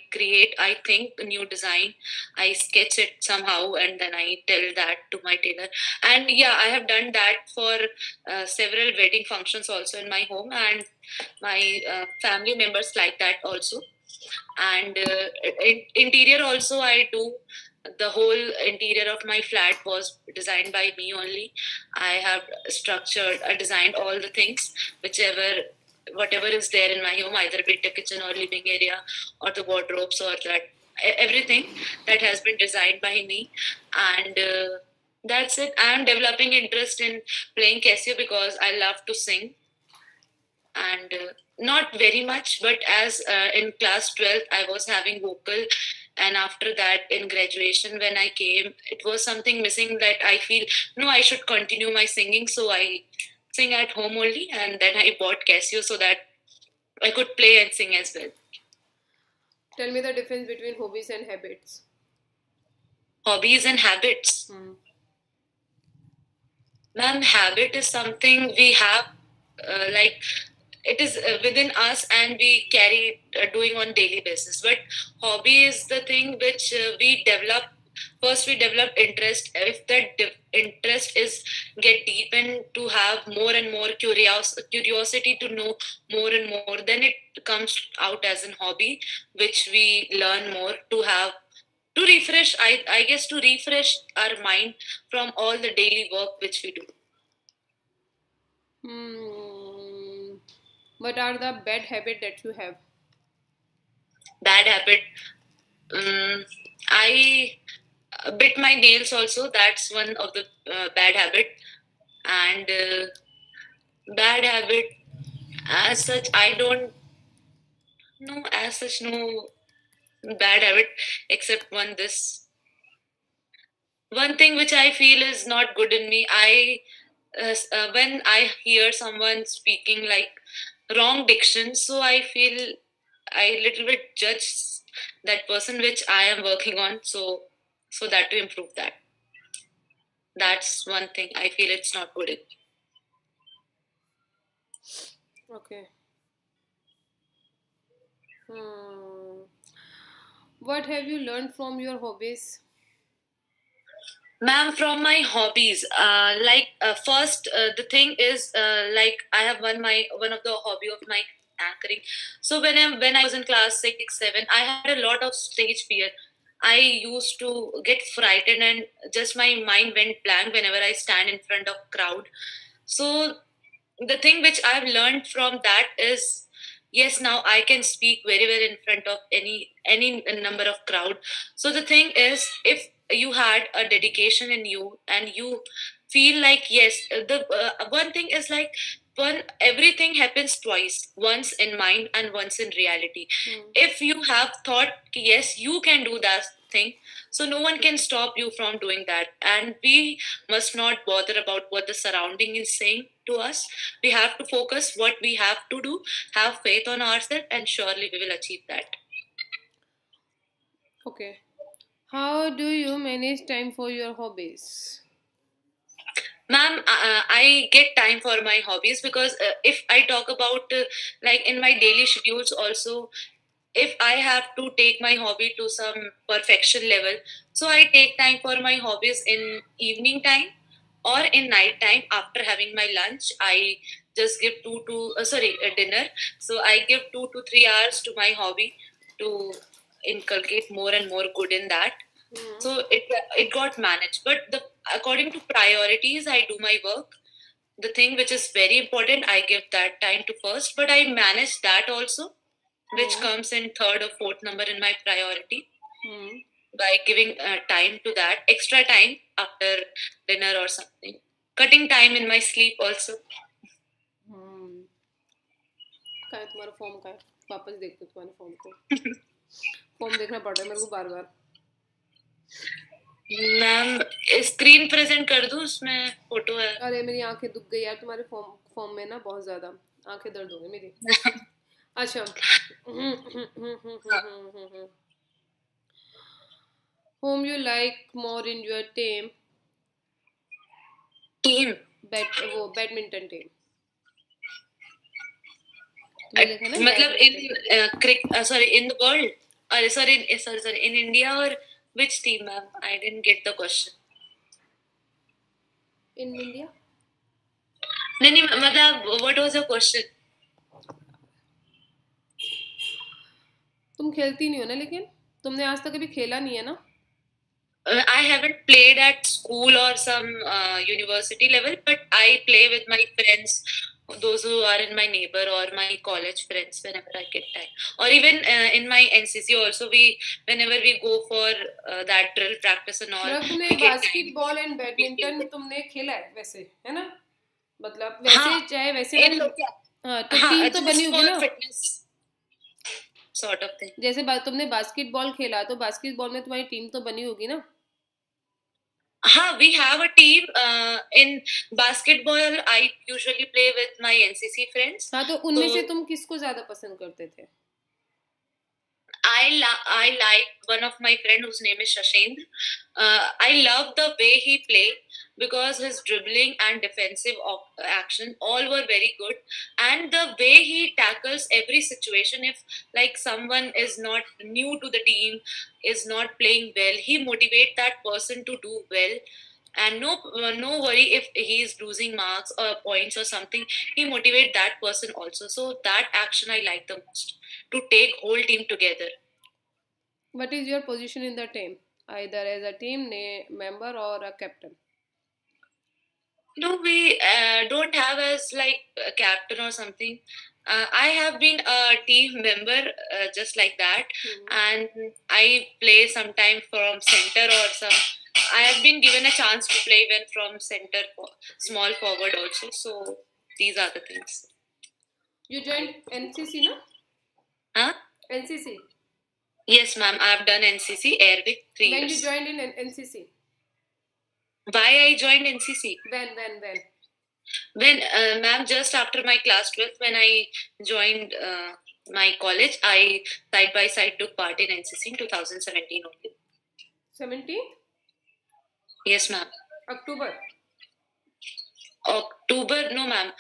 think a new design, I sketch it somehow, and then I tell that to my tailor. And yeah, I have done that for several wedding functions also in my home, and my family members like that also. And interior also I do. The whole interior of my flat was designed by me only. I have designed all the things, whatever is there in my home, either be it the kitchen or living area or the wardrobes or that everything that has been designed by me. And that's it. I am developing interest in playing Casio because I love to sing, and not very much, but as in class 12th I was having vocal, and after that in graduation when I came, it was something missing that I feel no, I should continue my singing. So I sing at home only, and then I bought Casio so that I could play and sing as well. Tell me the difference between hobbies and habits. Hobbies and habits. Ma'am, habit is something we have, like it is within us and we carry doing on daily basis. But hobby is the thing which we develop. First, we develop interest. If that interest is get deepened to have more and more curiosity to know more and more, then it comes out as an hobby, which we learn more to have to refresh. I guess to refresh our mind from all the daily work which we do. What are the bad habits that you have? Bad habit. I bit my nails also. That's one of the bad habit. And bad habit as such, I don't know as such no bad habit except one thing which I feel is not good in me. When I hear someone speaking like wrong diction, so I feel I little bit judge that person, which I am working on. So that to improve that. That's one thing I feel it's not good in. Okay. What have you learned from your hobbies? Ma'am, from my hobbies, first, the thing is, I have one of the hobby of my anchoring. So when I was in class 6, 7, I had a lot of stage fear. I used to get frightened, and just my mind went blank whenever I stand in front of crowd. So the thing which I've learned from that is, yes, now I can speak very well in front of any number of crowd. So the thing is, if you had a dedication in you and you feel like, yes, the one thing is like, one everything happens twice, once in mind and once in reality. If you have thought, yes, you can do that thing, so no one can stop you from doing that, and we must not bother about what the surrounding is saying to us. We have to focus what we have to do, have faith on ourselves, and surely we will achieve that. Okay. How do you manage time for your hobbies? Ma'am, I get time for my hobbies because if I talk about like in my daily schedules also, if I have to take my hobby to some perfection level, so I take time for my hobbies in evening time or in night time after having my lunch. I just give dinner. So I give 2 to 3 hours to my hobby to inculcate more and more good in that. So it got managed. But according to priorities, I do my work. The thing which is very important, I give that time to first. But I manage that also, which comes in third or fourth number in my priority, by giving time to that, extra time after dinner or something, cutting time in my sleep also. क्या है तुम्हारा form? का है? वापस देखते तुम्हारे form को। Form देखना पड़ रहा है मेरे को बार बार। मैम, स्क्रीन प्रेजेंट कर दूं, उसमें फोटो है। अरे मेरी आंखें दुख गई यार तुम्हारे फॉर्म में ना, बहुत ज्यादा आंखें दर्द हो गई मेरी। अच्छा। Whom you like more in your team? Team वो बैडमिंटन टीम। मतलब इन सॉरी इन द वर्ल्ड, अरे सॉरी इन इंडिया, और which team, ma'am? I didn't get the question. In India? नहीं, मतलब what was your question? तुम खेलती नहीं हो ना, लेकिन तुमने आज तक कभी खेला नहीं है ना? I haven't played at school or some university level, but I play with my friends, those who are in my neighbor or my college friends, whenever I get time. Or even in my NCC also, whenever we go for that drill practice and all. मतलब तुमने basketball and badminton तुमने खेला है वैसे, है ना? मतलब वैसे चाहे वैसे हाँ, तो टीम तो बनी होगी ना? Sort of thing. जैसे तुमने बास्केटबॉल खेला, तो बास्केटबॉल में तुम्हारी टीम तो बनी होगी ना? हाँ, we have a team in basketball. I usually play with my NCC friends. हाँ, तो उनमें से तुम किसको ज्यादा पसंद करते थे? I like one of my friend whose name is Shashind. I love the way he play because his dribbling and defensive action all were very good, and the way he tackles every situation. If like someone is not new to the team, is not playing well, he motivate that person to do well. And no worry if he is losing marks or points or something, he motivate that person also. So that action I like the most, to take whole team together. What is your position in the team, either as a team member or a captain? No, we don't have as like a captain or something. I have been a team member, just like that, and I play sometime from center or some. I have been given a chance to play even from center, small forward also. So these are the things. You joined NCC, no? Huh? NCC. Yes, ma'am. I have done NCC Airwick 3 years. When you joined in NCC? Why I joined NCC? When, ma'am, just after my class 12th, when I joined my college, I side by side took part in NCC in 2017 only. 17? Yes, ma'am. October? No, ma'am.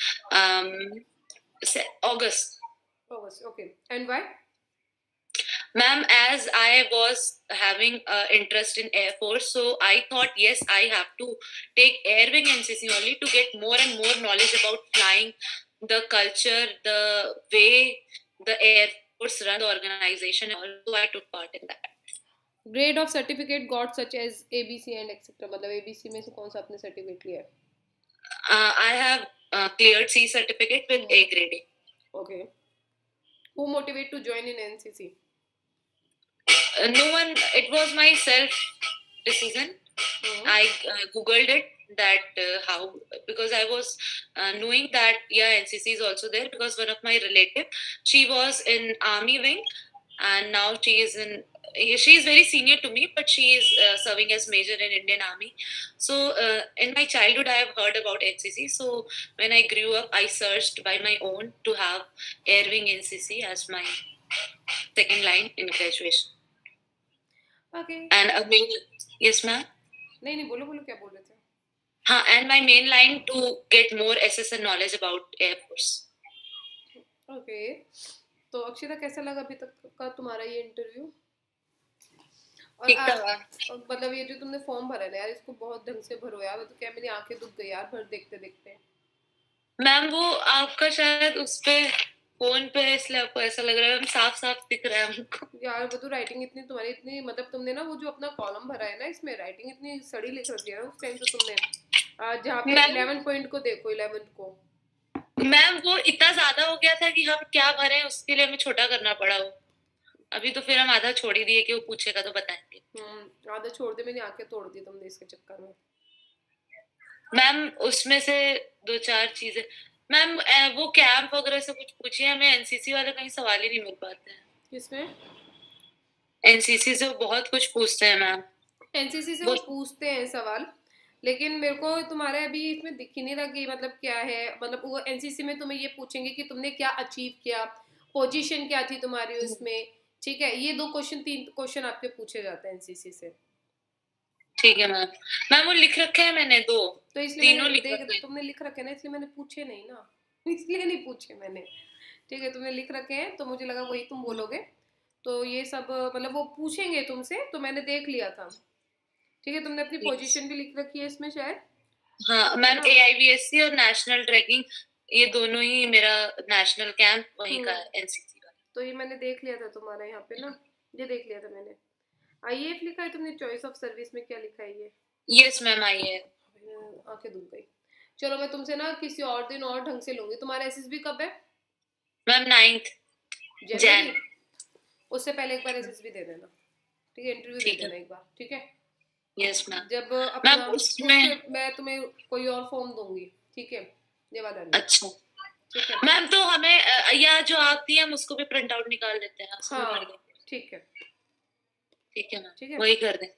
August. August, okay. And why? Ma'am, as I was having interest in Air Force, so I thought, yes, I have to take Air Wing NCC only to get more and more knowledge about flying, the culture, the way the Air Force run the organization. Also, I took part in that. Grade of certificate got such as ABC and etcetera, मतलब ABC में से कौन सा आपने certificate लिया है? I have cleared C certificate with A grading. Okay. Who motivate to join in NCC? No one. It was my self decision. I googled it that how, because I was knowing that NCC is also there, because one of my relative, she was in army wing, and now she is very senior to me, but she is serving as major in Indian Army. So in my childhood I have heard about NCC, so when I grew up I searched by my own to have Air Wing NCC as my second line in graduation. Okay. And yes ma'am. नहीं बोलो क्या बोल रहे थे? हाँ, and my main line to get more SSN knowledge about Air Force. Okay. तो अक्षिता, कैसा लगा अभी तक का तुम्हारा ये इंटरव्यू? और मतलब ये जो तुमने फॉर्म भरा है यार, इसको बहुत ढंग से भरो यार, तो क्या मेरी आंखें दुख गई यार भर देखते देखते। मैम वो आपका शायद उस पे फोन पे इसलिए आपको ऐसा लग रहा है, साफ साफ दिख रहा है हमको यार। वो तो राइटिंग इतनी तुम्हारी इतनी, मतलब तुमने ना वो जो अपना कॉलम भरा है ना, इसमें राइटिंग इतनी सड़ी लिख रखी है ना उस टाइम से तुमने। जहाँ पे 11 पॉइंट को देखो, 11 को मैम वो इतना ज्यादा हो गया था कि हम क्या भरे, उसके लिए हमें छोटा करना पड़ा वो। अभी तो फिर हम आधा छोड़ ही दिए कि वो पूछेगा तो बताएंगे। आधा छोड़ दे, मेरी आंखें तोड़ दी तुमने इसके चक्कर में। मैम उसमें से 2-4 चीजें मैम, वो कैंप वगैरह से कुछ पूछिए, हमें एनसीसी वाले कहीं सवाल ही नहीं मिल पाते हैं। किसमें? एनसीसी से बहुत कुछ पूछते हैं मैम। एनसीसी से वो पूछते हैं सवाल, लेकिन मेरे को तुम्हारे अभी इसमें दिख ही नहीं रहा कि मतलब क्या है। मतलब वो एनसीसी में तुम्हें ये पूछेंगे कि तुमने क्या अचीव किया, पोजीशन क्या थी तुम्हारी उसमें, ठीक है। ये 3 क्वेश्चन आपके पूछे जाते हैं एनसीसी से। ठीक है मैम। मैम वो लिख रखे हैं मैंने 2, तो इसलिए तुमने लिख रखे ना, इसलिए मैंने पूछे नहीं ना, इसलिए नहीं पूछे मैंने। ठीक है, तुमने लिख रखे हैं तो मुझे लगा वही तुम बोलोगे। तो ये सब मतलब वो पूछेंगे तुमसे, तो मैंने देख लिया था। ठीक है, तुमने अपनी पोजीशन भी लिख रखी है इसमें शायद। हाँ मैम, AIVSC और नेशनल ट्रैकिंग, ये दोनों ही मेरा नेशनल कैंप वहीं का है, एनसीसी का। तो ये मैंने देख लिया था तुम्हारा यहाँ पे ना, ये देख लिया था मैंने। आईएएफ लिखा है तुमने, चॉइस ऑफ सर्विस में क्या लिखा है ये? Yes ma'am IAF. आंखें दुख गई। चलो मैं तुमसे ना किसी और दिन और ढंग से लूंगी। तुम्हारा एसएसबी कब है? मैम 9th जनवरी। उससे पहले एक बार एसएसबी दे देना, ठीक है? इंटरव्यू दे देना एक बार, ठीक है? Yes ma'am. जब अपना उसमें मैं तुम्हें कोई और फॉर्म दूंगी, ठीक है? जवाब। अच्छा ठीक है मैम। तो हमें या जो आप दी हम उसको भी प्रिंट आउट निकाल लेते हैं। हाँ ठीक है, ठीक है मैम, ठीक है, वही कर दें।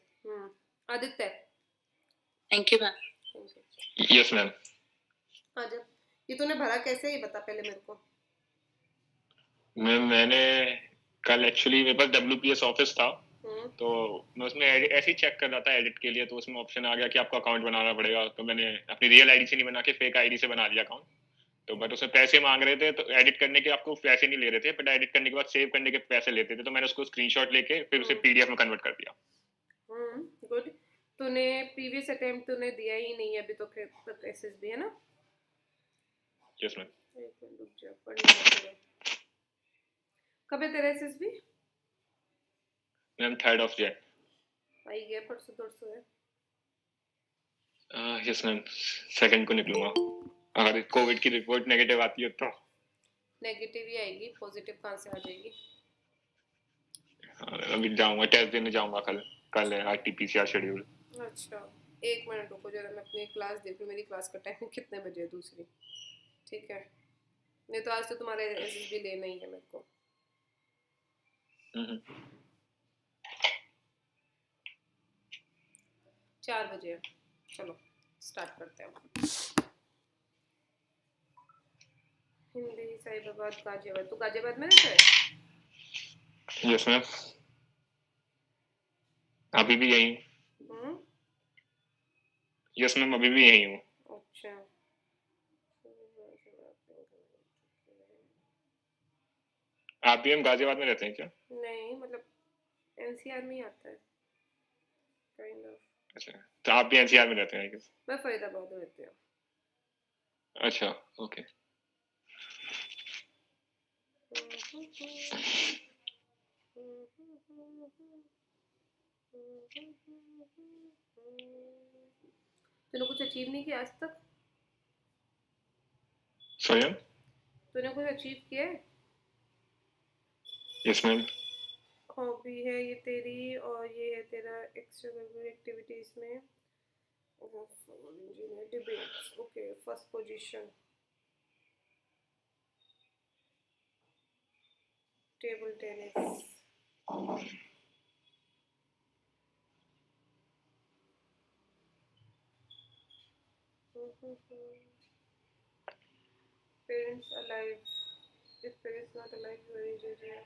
Aditya, thank you ma'am. Yes ma'am. आजा, ये तूने भरा कैसे, ये बता पहले मेरे को। मैंने कल एक्चुअली मेरे पास WPS ऑफिस था, तो मैं उसमें ऐसे ही चेक कर रहा था एडिट के लिए, तो उसमें ऑप्शन आ गया कि आपको अकाउंट बनाना पड़ेगा। तो मैंने अपनी रियल आईडी से नहीं बना के फेक आईडी से बना लिया अकाउंट। तो बट उसमें पैसे मांग रहे थे, तो एडिट करने के आपको पैसे नहीं ले रहे थे, बट एडिट करने के बाद सेव करने के पैसे लेते थे। तो मैंने उसको स्क्रीनशॉट लेके फिर उसे PDF में कन्वर्ट कर दिया। गुड। तूने प्रीवियस अटेम्प्ट तूने दिया ही नहीं है अभी तो तक एसएसबी, है ना? Yes ma'am. कब है तेरा SSB? Ma'am 3rd of Jan। आई गया परसों तरसों है। यस मैम, 2nd को निकलूंगा। अगर कोविड की रिपोर्ट नेगेटिव आती है तो। नेगेटिव ही आएगी, पॉजिटिव कहाँ से आ जाएगी? अभी जाऊंगा, टेस्ट देने जाऊंगा कल है RT-PCR शेड्यूल। अच्छा, 1 मिनट रुको जरा, मैं अपनी क्लास देख लूं। मेरी क्लास का टाइम कितने बजे है दूसरी, ठीक है? नहीं तो आज तो तुम्हारा एसएसबी लेना ही है मेरे को। 4 बजे है। चलो स्टार्ट करते हैं। हिंदी साहिबाबाद गाजियाबाद। तो गाजियाबाद में रहता है? यस मैम, अभी भी यही हूँ। यस मैम, अभी भी यही हूँ। अच्छा, आप भी हम गाजियाबाद में रहते हैं क्या? नहीं मतलब एनसीआर में ही आता है काइंड ऑफ। अच्छा, तो आप भी एनसीआर में रहते हैं, I guess. मैं फरीदाबाद में रहती हूँ। अच्छा, ओके. तूने कुछ अचीव नहीं किया आज तक? स्वयं? तूने कुछ अचीव किया है? Yes ma'am. हॉबी है ये तेरी और ये है तेरा एक्स्ट्रा करिकुलर एक्टिविटीज में engineer debates. Okay, first position table tennis. Parents alive. If parents not alive, very rare.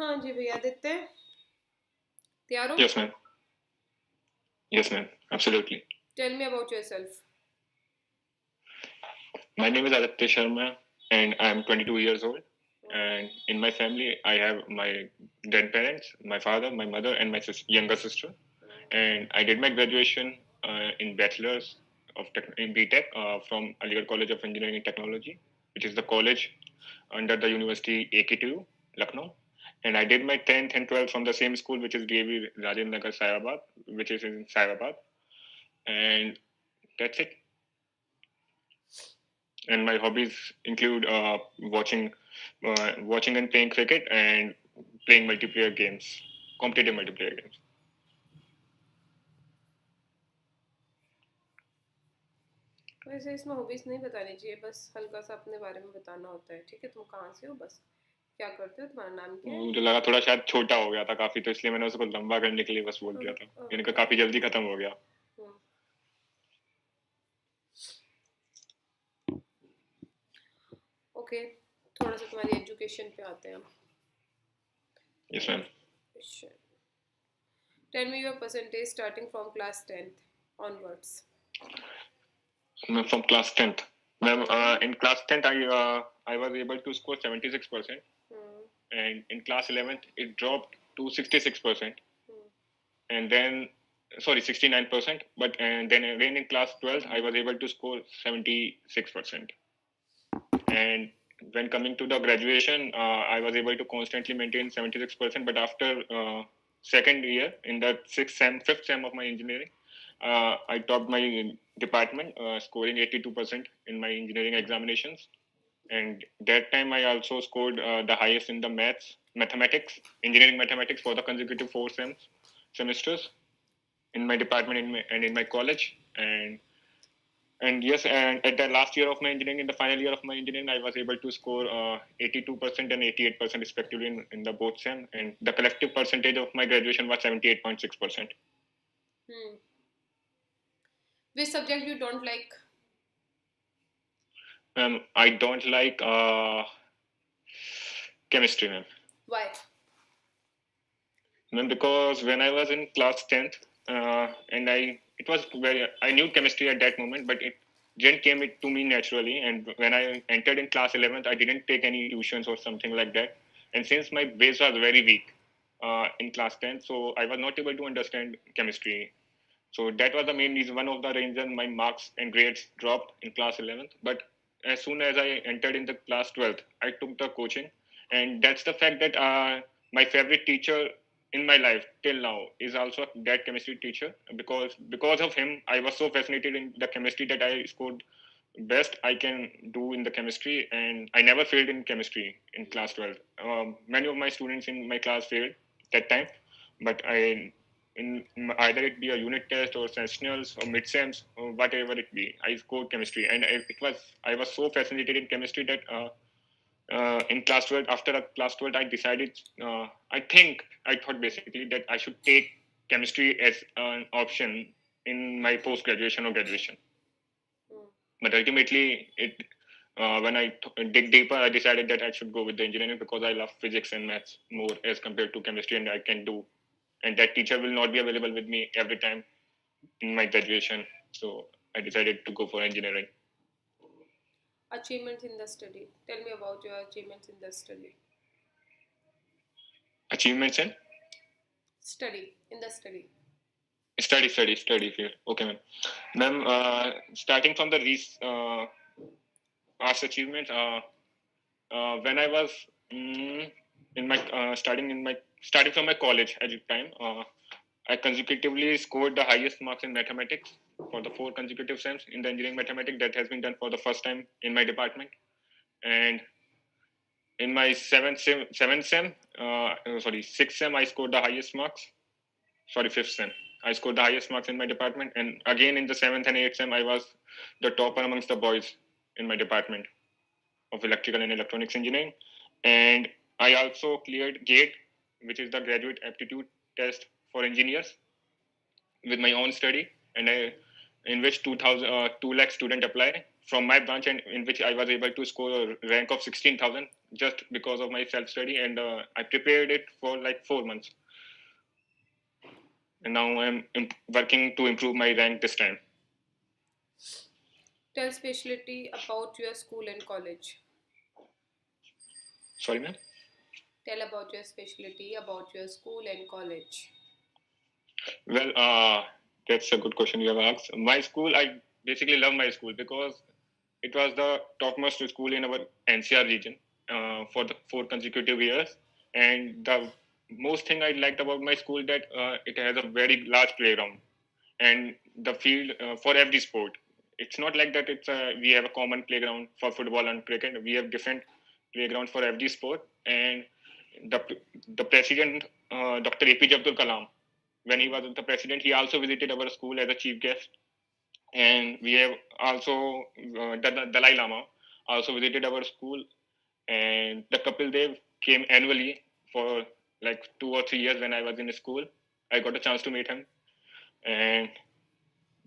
हाँ जी भैया आदित्य, तैयार हो? Yes ma'am. Yes ma'am. Absolutely. Tell me about yourself. My name is Aditya Sharma and I am 22 years old. And in my family, I have my grandparents, my father, my mother, and my younger sister. And I did my graduation in bachelor's in BTech from Aligarh College of Engineering and Technology, which is the college under the University AKTU, Lucknow. And I did my 10th and 12th from the same school, which is DAV Rajendra Nagar, Saibabad, which is in Saibabad. And that's it. And my hobbies include watching and playing cricket and playing multiplayer games, competitive multiplayer games. वैसे इसमें hobbies नहीं बतानी चाहिए, बस हल्का सा अपने बारे में बताना होता है। ठीक है, तुम कहाँ से हो, बस क्या करते हो, तुम्हारा नाम क्या है? मुझे लगा थोड़ा शायद छोटा हो गया था काफी, तो इसलिए मैंने उसको लंबा करने के लिए बस बोल दिया था। इनका काफी जल्दी खत्म हो गया। ओके, थोड़ा सा तुम्हारी एजुकेशन पे आते हैं। Yes ma'am. Tell me your percentage starting from class 10th onwards. From class 10th. Ma'am, in class 10th, I was able to score 76%. And in class 11th, it dropped to 66%. And then, sorry, 69%. But and then again in class 12th, I was able to score 76%. And when coming to the graduation, I was able to constantly maintain 76%. But after second year, in the fifth sem of my engineering, I topped my department, scoring 82% in my engineering examinations. And that time I also scored the highest in the engineering mathematics for the consecutive 4 semesters in my department and in my college. And yes, and at the last year of my engineering, in the final year of my engineering, I was able to score 82% and 88% respectively in the both sem. And the collective percentage of my graduation was 78.6%. Which subject you don't like? I don't like chemistry, ma'am. Why? Ma'am, because when I was in class 10th, and I knew chemistry at that moment, but it didn't came to me naturally. And when I entered in class 11th, I didn't take any tuitions or something like that. And since my base was very weak in class 10th, so I was not able to understand chemistry. So that was the main reason, one of the reasons my marks and grades dropped in class 11th. But as soon as I entered in the class 12th, I took the coaching. And that's the fact that my favorite teacher in my life till now is also that chemistry teacher, because of him I was so fascinated in the chemistry that I scored best I can do in the chemistry, and I never failed in chemistry in class 12. Many of my students in my class failed that time, but either it be a unit test or sessionals or mid-sems or whatever it be, I scored chemistry, and I was so fascinated in chemistry that in class 12, after class 12, I decided, I thought basically that I should take chemistry as an option in my post-graduation or graduation. But ultimately, when I dig deeper, I decided that I should go with the engineering because I love physics and maths more as compared to chemistry, and I can do. And that teacher will not be available with me every time in my graduation. So I decided to go for engineering. Achievements in the study. Tell me about your achievements in the study. Achievements in? Study. In the study. Study here. Okay, ma'am. Ma'am, starting from the past achievements, when I was in my starting from my college at the time, I consecutively scored the highest marks in mathematics for the 4 consecutive sems in the engineering mathematics. That has been done for the first time in my department. And in my sixth sem, I scored the highest marks. Fifth sem, I scored the highest marks in my department. And again, in the 7th and 8th sem, I was the topper amongst the boys in my department of electrical and electronics engineering. And I also cleared GATE, which is the graduate aptitude test for engineers, with my own study, and in which 2 lakh students apply from my branch, and in which I was able to score a rank of 16,000 just because of my self-study. And I prepared it for like 4 months. And now I'm working to improve my rank this time. Tell specialty about your school and college. Sorry, ma'am? Tell about your specialty about your school and college. Well, that's a good question you have asked. My school, I basically love my school because it was the topmost school in our NCR region for the 4 consecutive years. And the most thing I liked about my school that it has a very large playground and the field for every sport. It's not like that we have a common playground for football and cricket. We have different playgrounds for every sport. And the president, Dr. APJ Abdul Kalam, when he was the president, he also visited our school as a chief guest. And we have also the Dalai Lama also visited our school, and the Kapil Dev came annually for like 2 or 3 years when I was in school. I got a chance to meet him, and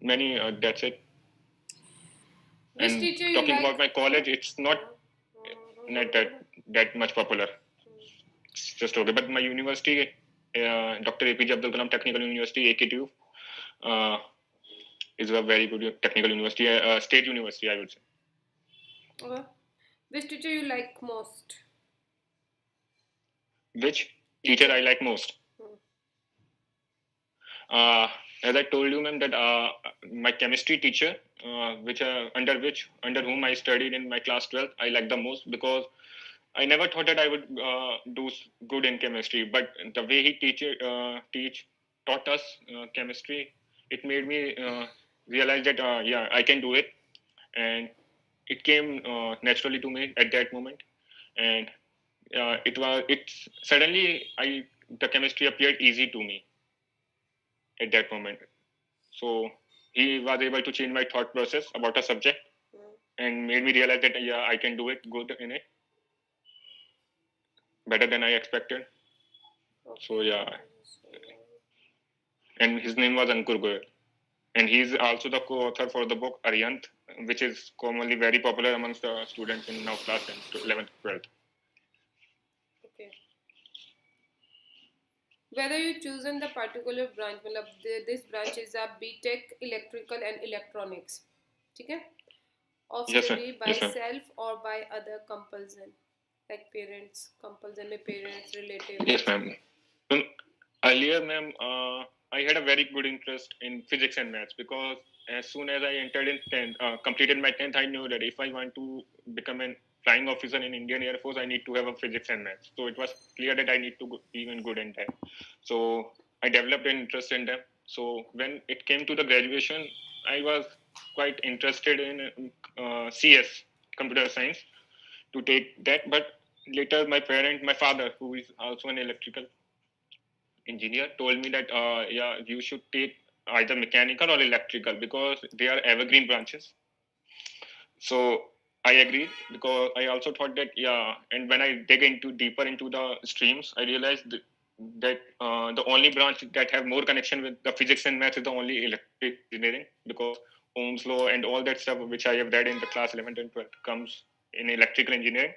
many. That's it. Which and teacher you talking like? about my college, it's not that much popular. It's just okay. But my university, Dr. APJ Abdul Kalam Technical University, AKTU, is a very good technical university, state university, I would say. Okay. Which teacher you like most? Which teacher I like most? As I told you, ma'am, that my chemistry teacher, under whom I studied in my class 12, I like the most because I never thought that I would do good in chemistry. But the way he taught us chemistry, it made me realize that I can do it, and it came naturally to me at that moment. And suddenly the chemistry appeared easy to me at that moment. So he was able to change my thought process about a subject and made me realize that I can do it good in it, better than I expected. So and his name was Ankur Goyal, and he's also the co-author for the book Aryant, which is commonly very popular amongst the students in now class 11th, 12th. Okay. Whether you chosen the particular branch, this branch is a BTech Electrical and Electronics, okay? Of study by self or by other compulsion, like parents, compulsion में parents, relatives. Yes, ma'am. Earlier, ma'am, I had a very good interest in physics and maths because as soon as I entered in 10th, completed my 10th, I knew that if I want to become a flying officer in Indian Air Force, I need to have a physics and maths. So it was clear that I need to be even good in that. So I developed an interest in them. So when it came to the graduation, I was quite interested in CS, computer science, to take that. But later, my father, who is also an electrical engineer, told me that yeah, you should take either mechanical or electrical because they are evergreen branches. So I agree because I also thought that yeah, and when I dig into deeper into the streams, I realized that the only branch that have more connection with the physics and math is the only electric engineering because Ohm's law and all that stuff which I have read in the class 11 and 12 comes in electrical engineering.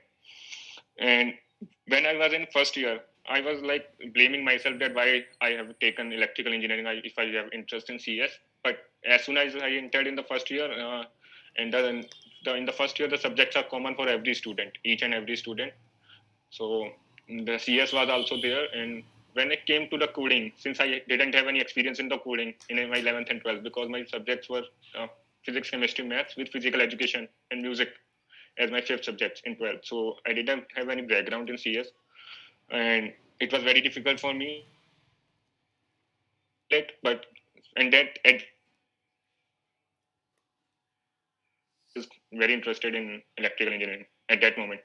And when I was in first year, I was like blaming myself that why I have taken electrical engineering if I have interest in CS. But as soon as I entered in the first year, and in the first year, the subjects are common for every student, each and every student. So the CS was also there. And when it came to the coding, since I didn't have any experience in the coding in my 11th and 12th, because my subjects were physics, chemistry, maths with physical education and music as my fifth subjects in 12th. So I didn't have any background in CS. And it was very difficult for me. But and that is very interested in electrical engineering at that moment.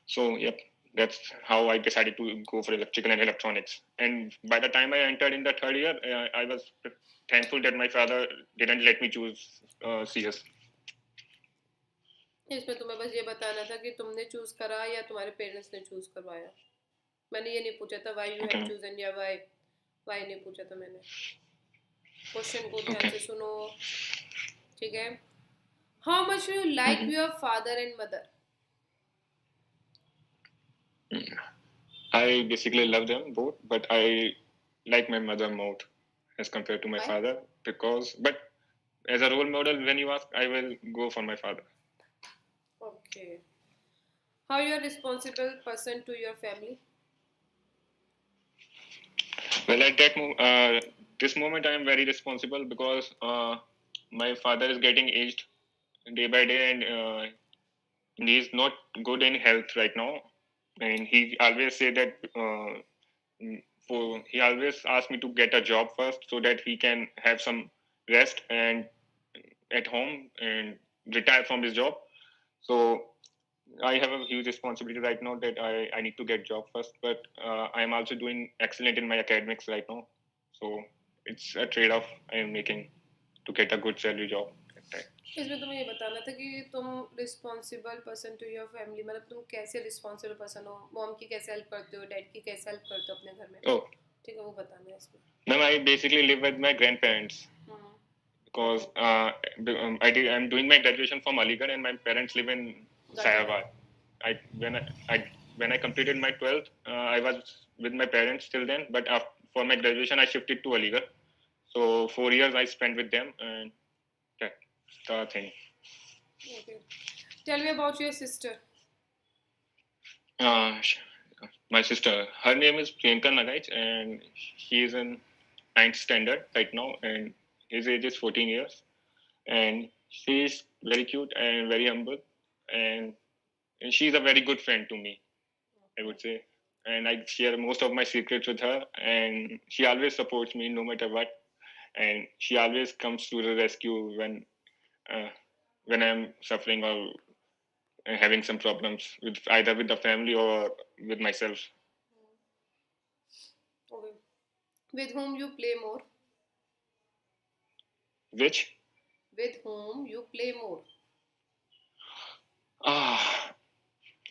So yep, that's how I decided to go for electrical and electronics. And by the time I entered in the third year, I was thankful that my father didn't let me choose CS. इसमें तुम्हें बस ये बताना था कि तुमने choose करा या तुम्हारे पेरेंट्स ने चूज करवाया. मैंने ये नहीं पूछा था व्हाई यू हैव चूजन या व्हाई नहीं पूछा था मैंने. क्वेश्चन को ध्यान से सुनो, ठीक है. How much you like your father and mother? I basically love them both, but I like my mother more as compared to my father but as a role model, when you ask, I will go for my father. Okay. How you are responsible person to your family? Well, at this moment, I am very responsible because my father is getting aged day by day, and he is not good in health right now. And he always say that he always asks me to get a job first so that he can have some rest and at home and retire from his job. So I have a huge responsibility right now that I need to get job first, but I am also doing excellent in my academics right now. So it's a trade-off I am making to get a good salary job. इसमें तुम्हें ये बताना था कि तुम responsible person to your family, मतलब तुम कैसे रिस्पॉन्सिबल पर्सन हो, मॉम की कैसे हेल्प करते हो, डैड की कैसे हेल्प करते हो अपने घर में. ठीक है, वो बताना है इसमें. Ma'am, I basically live with my grandparents because I'm doing my graduation from Aligarh and my parents live in Sayawar. When I completed my 12th, I was with my parents till then, but for my graduation I shifted to Aligarh. So 4 years I spent with them, and that's the thing. Okay. Tell me about your sister. My sister, her name is Priyanka Nagaich, and she is in 9th standard right now, and his age is 14 years. And she is very cute and very humble, and she's a very good friend to me, I would say. And I share most of my secrets with her, and she always supports me no matter what. And she always comes to the rescue when I'm suffering or having some problems with either with the family or with myself. Okay. With whom you play more? Which? With whom you play more?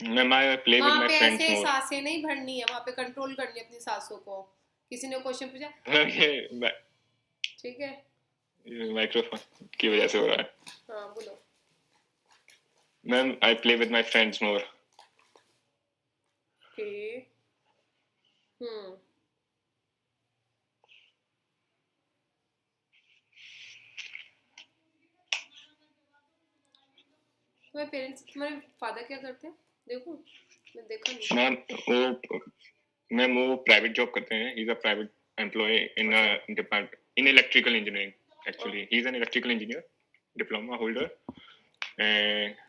Ma'am, I play with my friends more. ऐसे सांसें नहीं भरनी है, वहाँ पे control करनी है अपनी सांसों को. किसी ने क्वेश्चन पूछा? Okay, ठीक है. माइक्रोफोन की वजह से हो रहा है. हाँ, बोलो. Ma'am, I play with my friends more. Okay. तुम्हारे पेरेंट्स, तुम्हारे फादर क्या करते हैं? देखो, मैं देखा नहीं. मैम वो प्राइवेट जॉब करते हैं. He is a private employ in department in electrical engineering. Actually, he is an electrical engineer, diploma holder, and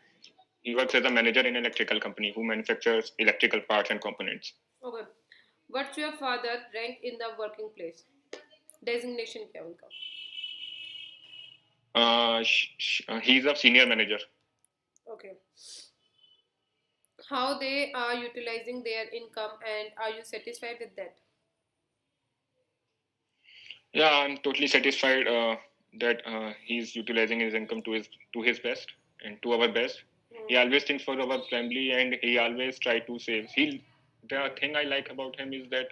he works as a manager in an electrical company who manufactures electrical parts and components. Okay. What's your father rank in the working place? Designation क्या उनका? He's a senior manager. Okay. How they are utilizing their income, and are you satisfied with that? Yeah, I'm totally satisfied that he's utilizing his income to his best and to our best. He always thinks for our family, and he always try to save. The thing I like about him is that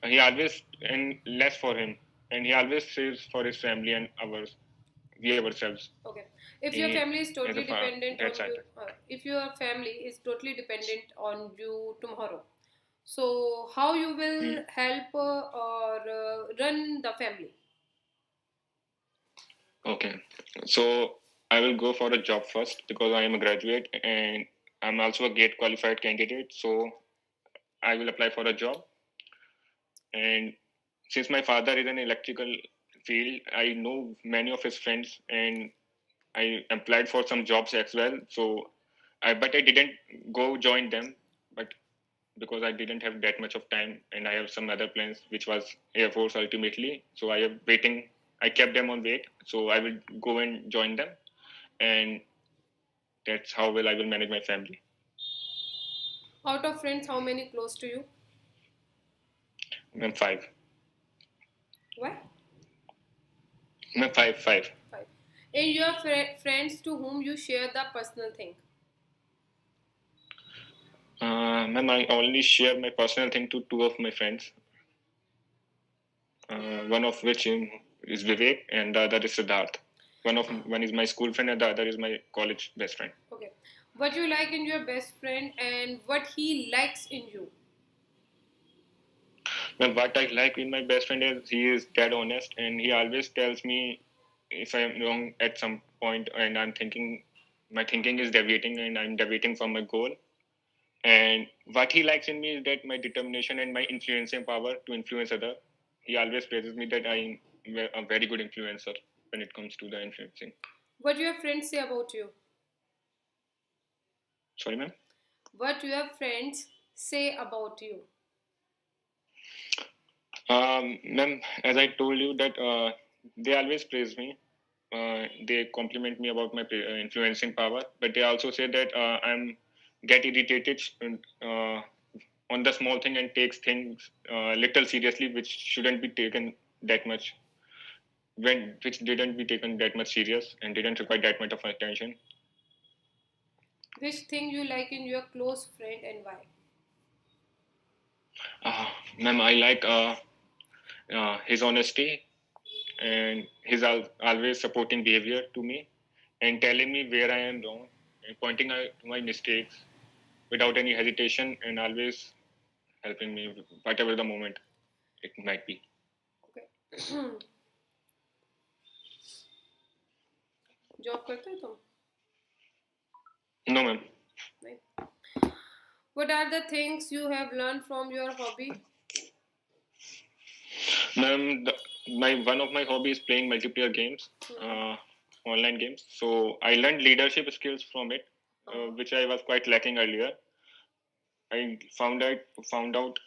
he always and less for him, and he always saves for his family and we ourselves. Okay. If your He family is totally dependent that's on you, it. if your family is totally dependent on you tomorrow, so how you will help or run the family? Okay, so I will go for a job first because I am a graduate and I'm also a GATE qualified candidate. So I will apply for a job. And since my father is in electrical field, I know many of his friends and I applied for some jobs as well. So but I didn't go join them, but because I didn't have that much of time and I have some other plans, which was Air Force ultimately. So I am waiting. I kept them on wait. So I will go and join them, and that's how well I will manage my family. Out of friends, how many close to you? I'm five. What? I'm five. Five. And your friends to whom you share the personal thing. Ma'am, I only share my personal thing to two of my friends. One of which is Vivek, and the other is Siddharth. One is my school friend, and the other is my college best friend. Okay. What you like in your best friend and what he likes in you. Now, what I like in my best friend is he is dead honest, and he always tells me if I am wrong at some point, and my thinking is deviating, and I'm deviating from my goal. And what he likes in me is that my determination and my influencing power to influence other. He always praises me that I'm a very good influencer when it comes to the influencing. What your friends say about you. Sorry, ma'am. What your friends say about you. Ma'am, as I told you that they always praise me. They compliment me about my influencing power, but they also say that I'm get irritated on the small thing and takes things little seriously, which shouldn't be taken that much which didn't be taken that much serious and didn't require that much of attention. Which thing you like in your close friend and why? Ma'am, I like his honesty and his always supporting behavior to me and telling me where I am wrong and pointing out my mistakes without any hesitation and always helping me whatever the moment it might be. Okay. Job करते हो तुम? No, ma'am. नहीं. What are the things you have learned from your hobby? Ma'am, one of my hobbies is playing multiplayer games, online games. So I learned leadership skills from it, which I was quite lacking earlier. I found out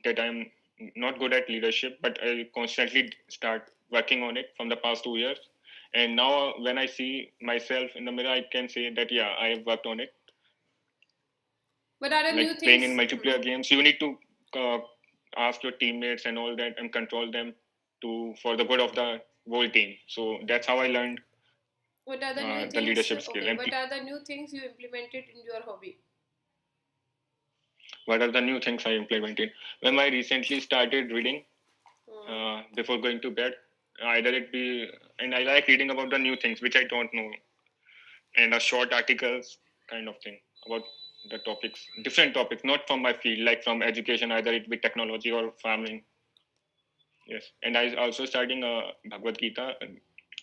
that I'm not good at leadership, but I constantly start working on it from the past 2 years. And now, when I see myself in the mirror, I can say that yeah, I have worked on it. What are the Like new playing things? in multiplayer games, you need to ask your teammates and all that and control them for the good of the whole team. So that's how I learned What are the new the things? leadership skill. Okay. What are the new things you implemented in your hobby? What are the new things I implemented? When I recently started reading before going to bed, either it be, and I like reading about the new things which I don't know, and short articles kind of thing about the topics, different topics, not from my field, like from education, either it be technology or farming. Yes, and I also studying Bhagavad Gita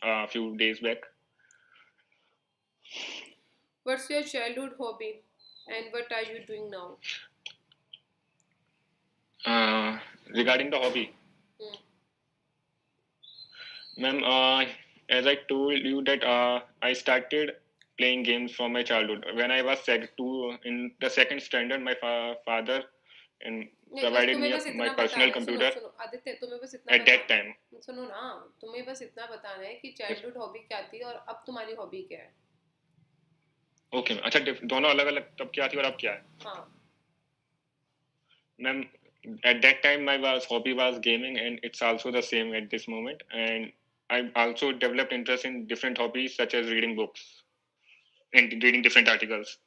a few days back. What's your childhood hobby and what are you doing now? Regarding the hobby, ma'am, as I told you that I started playing games from my childhood. When I was in the second standard, my father and नहीं, बस provided तुम्हें me बस my इतना personal बताना है. सुनो computer सुनो आदित्य, तुम्हें बस इतना at that बताना time. सुनो ना, तुम्हें बस इतना बताना है कि चाइल्डहुड हॉबी क्या थी और अब तुम्हारी हॉबी क्या है. ओके अच्छा दोनों अलग अलग तब क्या थी और अब क्या है. हाँ. Ma'am at that time my hobby was gaming and it's also the same at this moment, and I also developed interest in different hobbies such as reading books and reading different articles.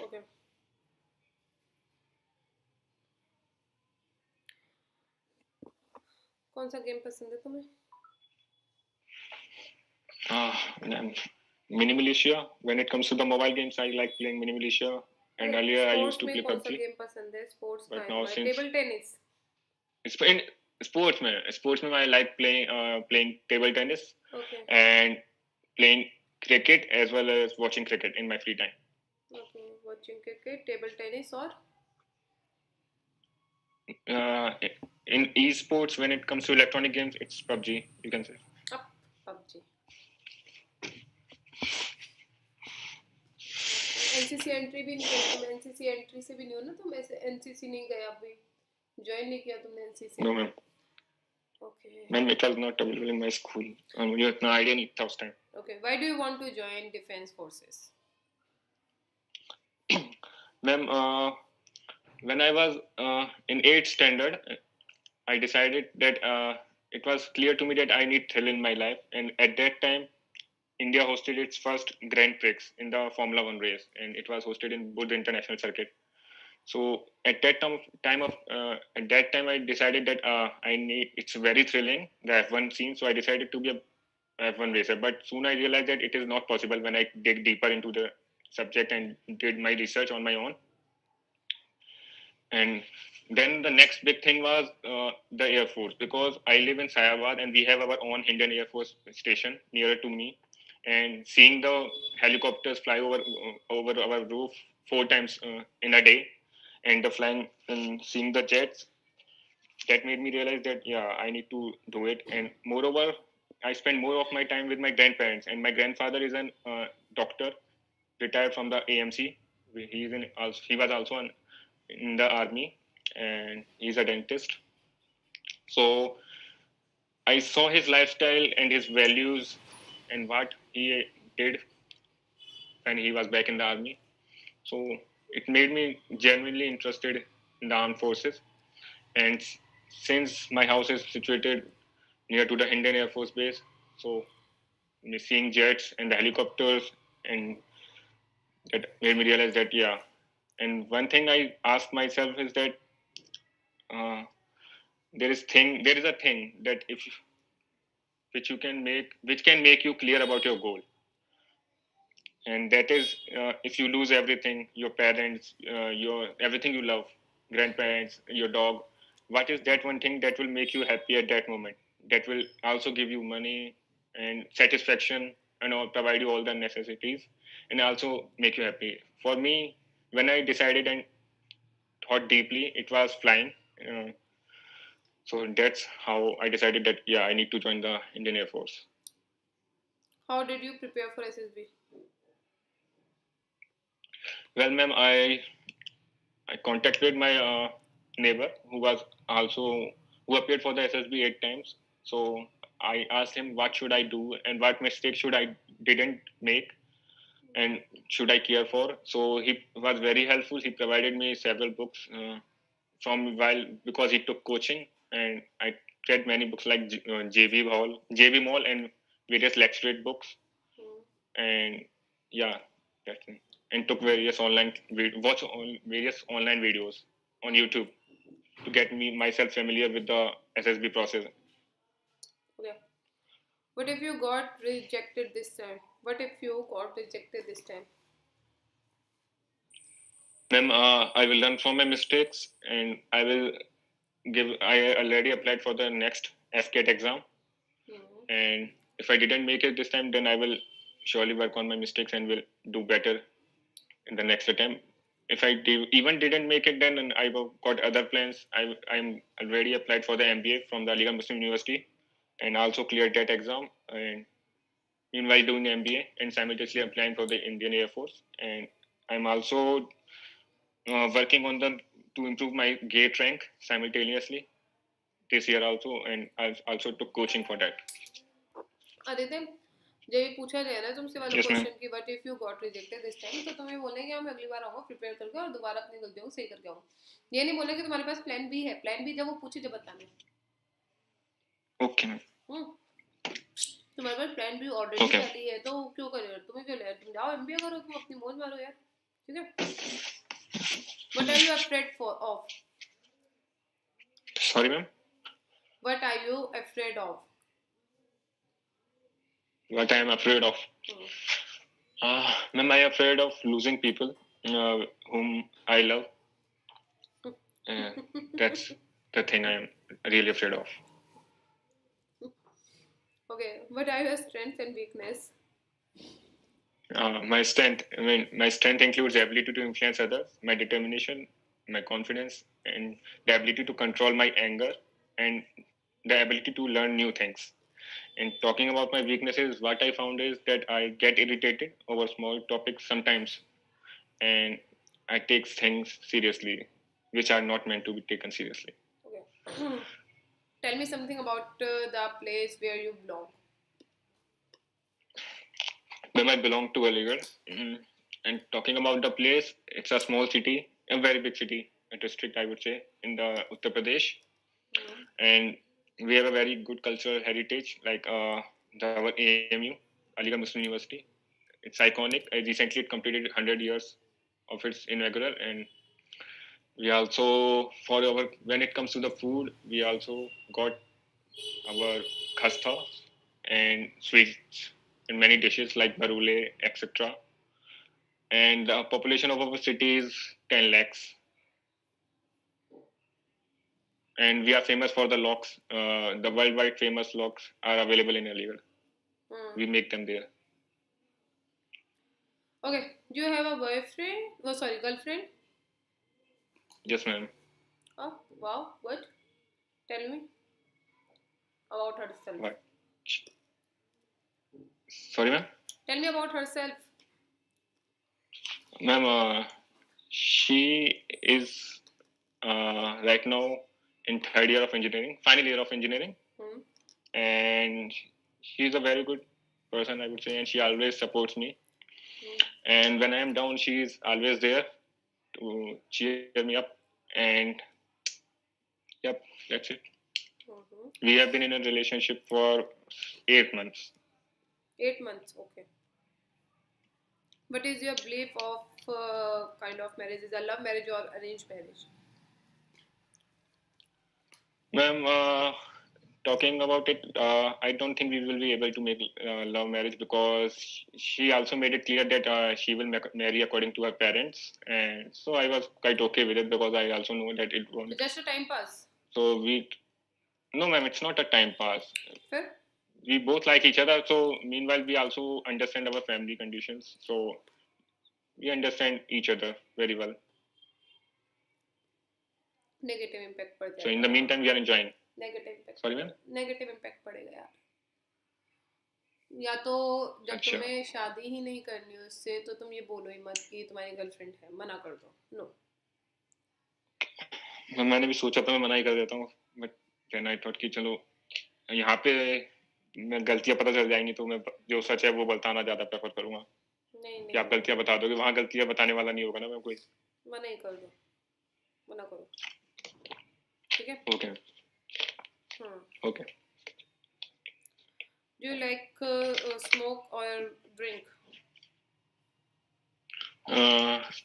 Okay. कौन सा game पसंद है तुम्हें? Mini Militia. When it comes to the mobile games, I like playing Mini Militia. And earlier I used to play कौन सा PUBG. Game पसंद है? Sports But का now है since table tennis. in sports में I like playing table tennis. Okay. And playing cricket as well as watching cricket in my free time. Okay, watching cricket, table tennis और In esports, when it comes to electronic games, it's PUBG, you can say. PUBG. NCC entry भी नहीं गई तुम. NCC entry से भी नहीं हो ना तुम. ऐसे एनसीसी नहीं गए अभी, ज्वाइन नहीं किया तुमने NCC? No, ma'am. Okay. Ma'am, it was not available in my school. You have no idea in first time. Okay, why do you want to join defense forces? Ma'am, when I was in 8th standard, I decided that it was clear to me that I need thrill in my life, and at that time, India hosted its first Grand Prix in the Formula One race, and it was hosted in Buddha International Circuit. So at that time, I decided that it's very thrilling, the F1 scene. So I decided to be a F1 racer. But soon I realized that it is not possible when I dig deeper into the subject and did my research on my own. And then the next big thing was the Air Force, because I live in Sayabad and we have our own Indian Air Force station nearer to me. And seeing the helicopters fly over our roof 4 times in a day, and the flying and seeing the jets, that made me realize that I need to do it. And moreover, I spend more of my time with my grandparents, and my grandfather is an doctor, retired from the AMC. He was also in the army, and he's a dentist. So I saw his lifestyle and his values and what he did when he was back in the army. So it made me genuinely interested in the armed forces. And since my house is situated near to the Indian Air Force Base, so seeing jets and the helicopters, and that made me realize that And one thing I asked myself is that there is a thing that which can make you clear about your goal, and that is if you lose everything, your parents, your everything you love, grandparents, your dog, what is that one thing that will make you happy at that moment, that will also give you money and satisfaction and provide you all the necessities and also make you happy? For me, when I decided and thought deeply, it was flying. So that's how I decided that I need to join the Indian Air Force. How did you prepare for SSB? Well, ma'am, I contacted my neighbor who appeared for the SSB 8 times. So I asked him what should I do and what mistake should I didn't make and should I care for. So he was very helpful. He provided me several books because he took coaching, and I read many books like JV Mall, and various lecturate books, and that's it. And took various various online videos on YouTube to get myself familiar with the SSB process. Okay. What if you got rejected this time? Then I will learn from my mistakes, and I already applied for the next AFCAT exam. And if I didn't make it this time, then I will surely work on my mistakes and will do better in the next attempt. If I even didn't make it, then I've got other plans. I'm already applied for the MBA from the Aligarh Muslim University and also cleared that exam. And meanwhile doing the MBA and simultaneously applying for the Indian Air Force. And I'm also working on them to improve my gate rank simultaneously this year also, and I also took coaching for that. Aditya, जब ये पूछा जाए ना तुमसे वाला Yes, ma'am. Question कि what if you got rejected this time, तो तुम्हें बोलना है कि मैं अगली बार आऊंगा प्रिपेयर करके और दोबारा अपनी गलतियों को सही करके आऊंगा। ये नहीं बोलना कि तुम्हारे पास प्लान बी है। प्लान बी जब वो पूछे जब बताना। Okay, ma'am. तुम्हारे पास plan B already Okay. Ready है, तो क्यों करे यार? तुम्हें क्यों ले? तुम जाओ एमबीए करो, तुम अपनी मौज मारो यार, ठीक है? What are you afraid of? Sorry, ma'am. What are you afraid of? What I am afraid of? Ma'am, I am afraid of losing people whom I love. That's the thing I am really afraid of. Okay, what are your strengths and weakness? My strength includes the ability to influence others, my determination, my confidence, and the ability to control my anger, and the ability to learn new things. And talking about my weaknesses, what I found is that I get irritated over small topics sometimes, and I take things seriously, which are not meant to be taken seriously. Okay. Tell me something about the place where you belong. When I belong to Aligarh, and talking about the place, it's a small city, a very big city, a district I would say, in the Uttar Pradesh, and we have a very good cultural heritage, like our AMU, Aligarh Muslim University. It's iconic. Recently, it completed 100 years of its inaugural, and we also, when it comes to the food, we also got our khasta and sweets in many dishes like barule, etc. And the population of our city is 10 lakhs. And we are famous for the locks. The worldwide famous locks are available in Aligarh. We make them there. Okay, do you have a boyfriend? Oh, sorry, girlfriend? Yes, ma'am. Oh, wow, what? Tell me about herself. What? Sorry, ma'am? Tell me about herself. Ma'am, she is right now in third year of engineering, final year of engineering. And she's a very good person, I would say, and she always supports me. And when I am down, she is always there to cheer me up. And yep, that's it. We have been in a relationship for 8 months. 8 months, okay. What is your belief of kind of marriage? Is a love marriage or arranged marriage? Ma'am, talking about it, I don't think we will be able to make love marriage, because she also made it clear that she will marry according to her parents, and so I was quite okay with it, because I also know that it won't. So just a time pass. So no, ma'am, it's not a time pass. Fair? We both like each other, so meanwhile we also understand our family conditions, so we understand each other very well. Negative impact पड़ जाएगा. So in the meantime, we are enjoying. Negative impact. Sorry, ma'am? Negative impact पड़ेगा यार. या तो जब तुम्हें शादी ही नहीं करनी उससे, तो तुम ये बोलो ही मत कि तुम्हारी गर्लफ्रेंड है, मना कर दो. नो. मैंने भी सोचा था मैं मना ही कर देता हूँ, बट देन आई थॉट कि चलो यहाँ पे मैं गलतियाँ पता चल जाएंगी, तो मैं जो सच है वो बताना ज़्यादा प्रेफर करूँगा. नहीं. कि आप गलतियाँ बता दोगे, वहाँ गलतियाँ बताने वाला नहीं होगा ना मैं कोई. मना ही कर दो, मना करो, ठीक है? Okay. Okay. Do you like smoke or drink?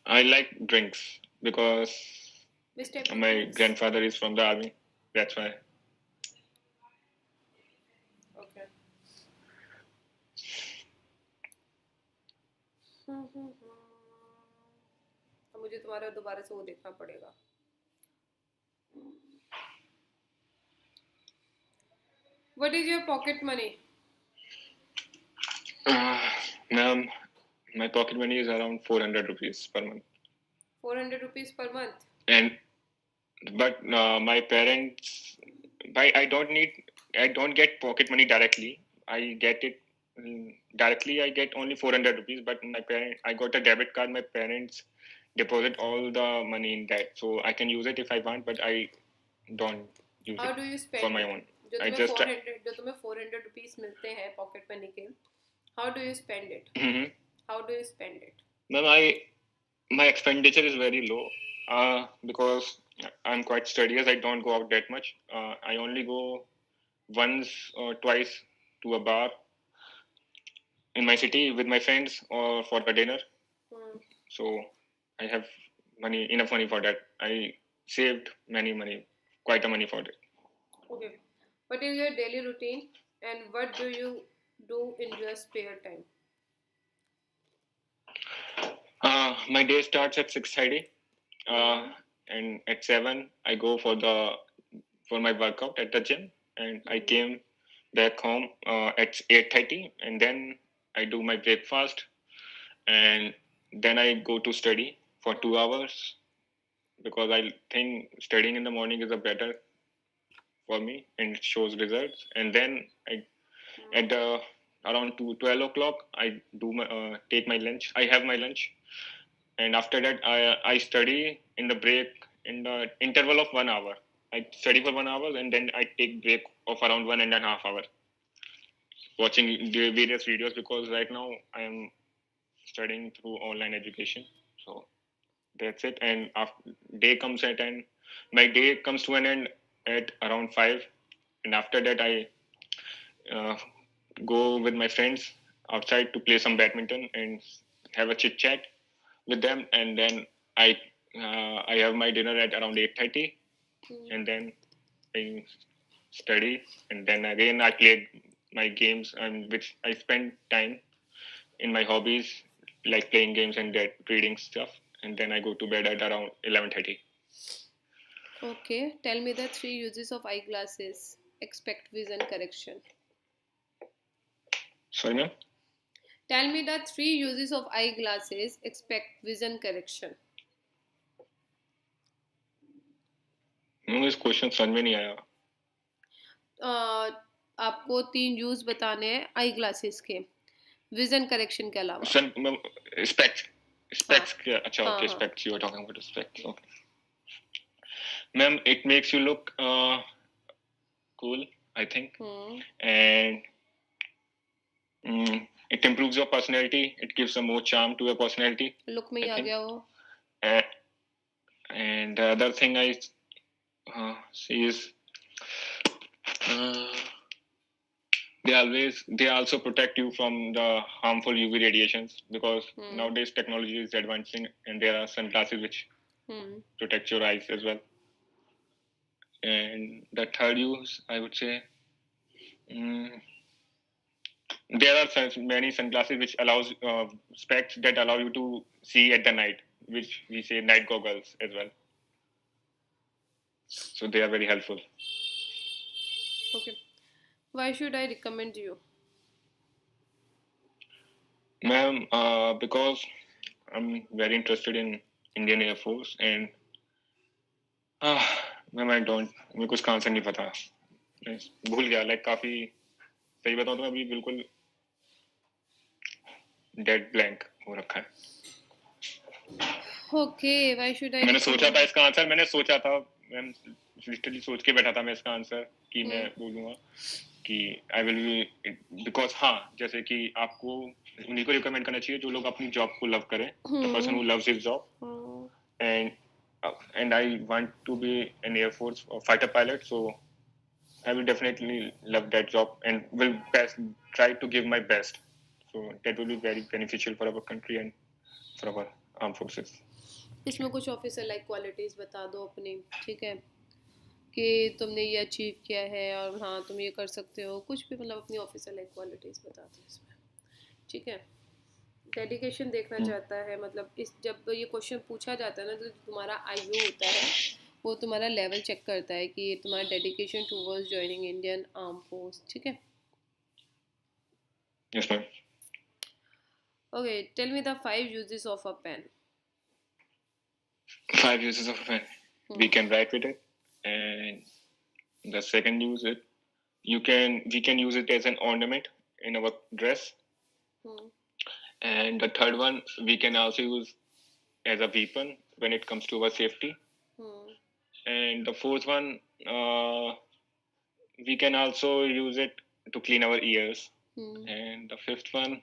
I like drinks because my grandfather is from the army. That's why. Okay. अब मुझे तुम्हारा दोबारा से वो देखना पड़ेगा. What is your pocket money? Ma'am, my pocket money is around 400 rupees per month. 400 rupees per month? But my parents, I don't get pocket money directly. I get it directly. I get only 400 rupees. But I got a debit card. My parents deposit all the money in that, so I can use it if I want, but I don't use How it do you spend for my it? own. जो I तुम्हें just 400 जो तुम्हें 400 rupees मिलते हैं pocket money के, how do you spend it? How do you spend it? Ma'am, my expenditure is very low because I'm quite studious. I don't go out that much. I only go once or twice to a bar in my city with my friends or for a dinner. So I have enough money for that. I saved quite a money for that. Okay. What is your daily routine and what do you do in your spare time? My day starts at 6:30, and at 7 I go for my workout at the gym, and I came back home at 8:30, and then I do my breakfast, and then I go to study for 2 hours because I think studying in the morning is a better for me and it shows results. And then at around 12 o'clock I take my lunch. I have my lunch, and after that I study in the interval of 1 hour. I study for 1 hour and then I take break of around 1.5 hours watching the various videos, because right now I am studying through online education. So that's it. And after my day comes to an end at around 5, and after that I go with my friends outside to play some badminton and have a chit chat with them, and then I have my dinner at around 8:30, and then I study, and then again I play my games, and which I spend time in my hobbies like playing games and that reading stuff, and then I go to bed at around 11:30. Okay. Tell me the 3 uses of eyeglasses. Expect vision correction. Sorry, ma'am. Tell me the 3 uses of eyeglasses. Expect vision correction. मुझे इस question समझ में नहीं आया. आपको 3 use बताने हैं eye glasses के विजन करेक्शन के अलावा. Specs. अच्छा, okay, specs. You were talking about the specs. Okay. Ma'am, it makes you look cool, I think, and it improves your personality. It gives some more charm to your personality. Look में ही आ गया वो. And the other thing I see is they also protect you from the harmful UV radiations, because nowadays technology is advancing and there are sunglasses which protect your eyes as well. And the third use, I would say, there are many sunglasses which allows specs that allow you to see at the night, which we say night goggles as well. So they are very helpful. Okay. Why should I recommend you? Ma'am, because I'm very interested in Indian Air Force, and ma'am, मुझे कुछ का answer नहीं पता, भूल गया. Like काफी सही बताऊं तो अभी बिल्कुल डेड ब्लैंक हो रखा है. Okay, why should I? मैंने सोचा था इसका आंसर, मैम लिटरली सोच के बैठा था मैं इसका आंसर कि मैं बोलूंगा कि आई विल बी, बिकॉज जैसे कि आपको उन्हीं को रिकमेंड करना चाहिए जो लोग अपनी जॉब को लव करें, the person who loves his job. And I want to be an Air Force fighter pilot, so I will definitely love that job and will try to give my best. So that will be very beneficial for our country and for our armed forces. इसमें कुछ officer like qualities बता दो अपनी, ठीक है, कि तुमने ये अचीव किया है और तुम ये कर सकते हो, कुछ भी मतलब अपनी ऑफिसर लाइक क्वालिटीज बता दो इसमें, ठीक है. डेडिकेशन देखना चाहता है, मतलब इस जब ये क्वेश्चन पूछा जाता है ना, तो तुम्हारा आयु होता है, वो तुम्हारा लेवल चेक करता है कि तुम्हारा dedication towards joining Indian arm force, ठीक है. Yes, ma'am. Okay, tell me the 5 uses of a pen. 5 uses of a pen. We can write with it, and the second use we can use it as an ornament in our dress. And the third one, we can also use as a weapon when it comes to our safety. And the fourth one, we can also use it to clean our ears. And the fifth one,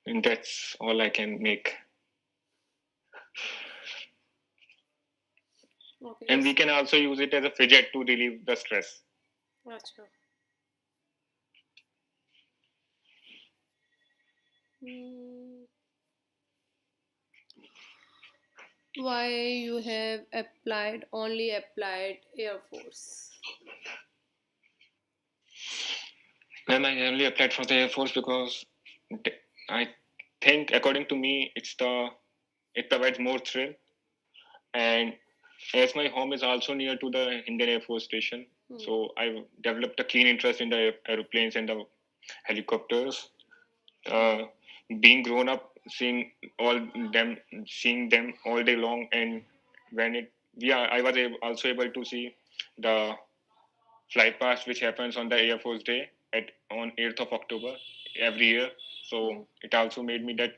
and that's all I can make. Okay. And we can also use it as a fidget to relieve the stress. अच्छा. Why you have only applied Air Force? Then I only applied for the Air Force because I think, according to me, it provides more thrill. And as my home is also near to the Indian Air Force Station, so I developed a keen interest in the aeroplanes and the helicopters. Being grown up, seeing them all day long, and I was also able to see the flight past which happens on the Air Force Day on 8th of October every year. So it also made me that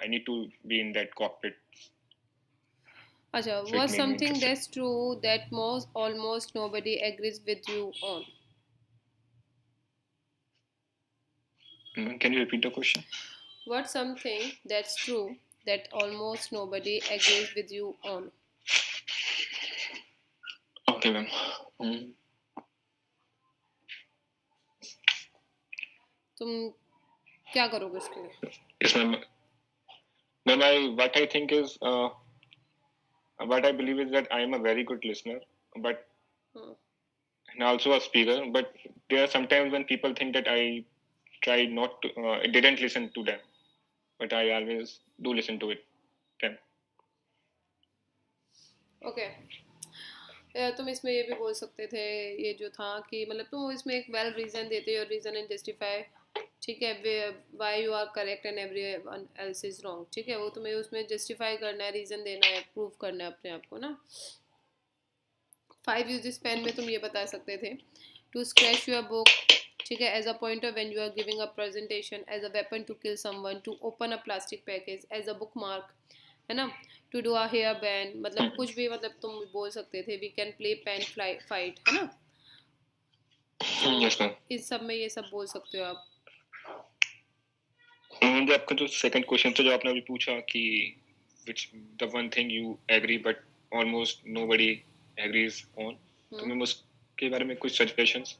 I need to be in that cockpit. Acha, So what's something that's true that almost nobody agrees with you on? Can you repeat the question? What's something that's true that almost nobody agrees with you on? Okay, ma'am. तुम क्या करोगे इसके लिए? Yes, ma'am. Ma'am, what I think is, what I believe is that I am a very good listener, but and also a speaker. But there are sometimes when people think that I tried not to, didn't listen to them, but I always do listen to them. Okay. तुम इसमें ये भी बोल सकते थे, ये जो था कि मतलब तुम इसमें एक वेल रीज़न देते हो, रीज़न एंड जस्टिफाई, ठीक है, why you are correct and everyone else is wrong, ठीक है, वो तुम्हें उसमें जस्टिफाई करना है, रीज़न देना है, प्रूव करना है अपने आप को ना. 5 यूजेस पेन में तुम ये बता सकते थे, टू स्क्रैच योर बुक, ठीक है, as a pointer when you are giving a presentation, as a weapon to kill someone, to open a plastic package, as a bookmark, है ना, to do a hair band, मतलब कुछ भी, मतलब तुम बोल सकते थे, we can play pen fight, है ना. Yes, ma'am. इस सब में ये सब बोल सकते हो आप. मुझे आपका जो सेकंड क्वेश्चन था जो आपने अभी पूछा कि which the one thing you agree but almost nobody agrees on, तो मैं उसके बारे में कुछ सजेशंस.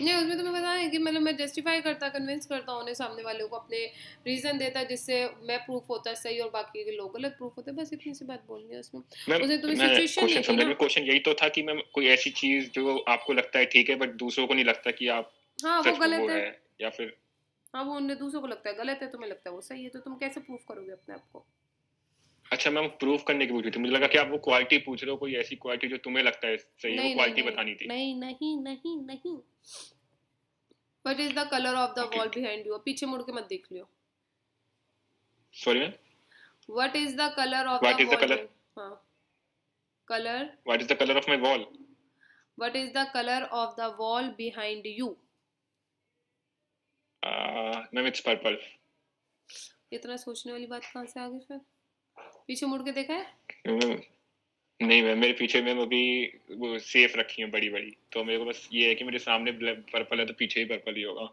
नहीं, उसमें तुम्हें पता है कि मतलब मैं जस्टिफाई करता, कन्विंस करता हूँ सामने वाले को, अपने रीजन देता जिससे मैं प्रूफ होता है सही और बाकी के लोग गलत प्रूफ होते हैं, बस इतनी सी बात बोलनी है उसमें. उसने तुम्हें सिचुएशन नहीं दी ना. क्वेश्चन यही तो था कि मैम कोई ऐसी चीज जो आपको लगता है ठीक है बट दूसरों को नहीं लगता कि आप हाँ वो गलत है, या फिर हाँ वो उन्हें दूसरों को लगता है गलत है, तुम्हें लगता है वो सही है, तो तुम कैसे प्रूफ करोगे अपने आप को? अच्छा मैम, प्रूफ करने की पूछ रही थी, मुझे लगा कि आप वो क्वालिटी पूछ रहे हो, कोई ऐसी क्वालिटी जो तुम्हें लगता है सही है, वो क्वालिटी बतानी थी. नहीं नहीं नहीं नहीं. What is the color of the wall behind you? पीछे मुड़ के मत देख लियो. Sorry ma'am. What is the color of the wall? हाँ. Color. What is the color of my wall? What is the color of the wall behind you? Ma'am it's purple. इतना सोचने वाली बात कहाँ से आ गई फिर? पीछे मुड़ के देखा है? नहीं मैम, मेरे पीछे मैम अभी वो सेफ रखी है बड़ी बड़ी, तो मेरे को बस ये है कि मेरे सामने पर्पल है तो पीछे ही पर्पल ही होगा.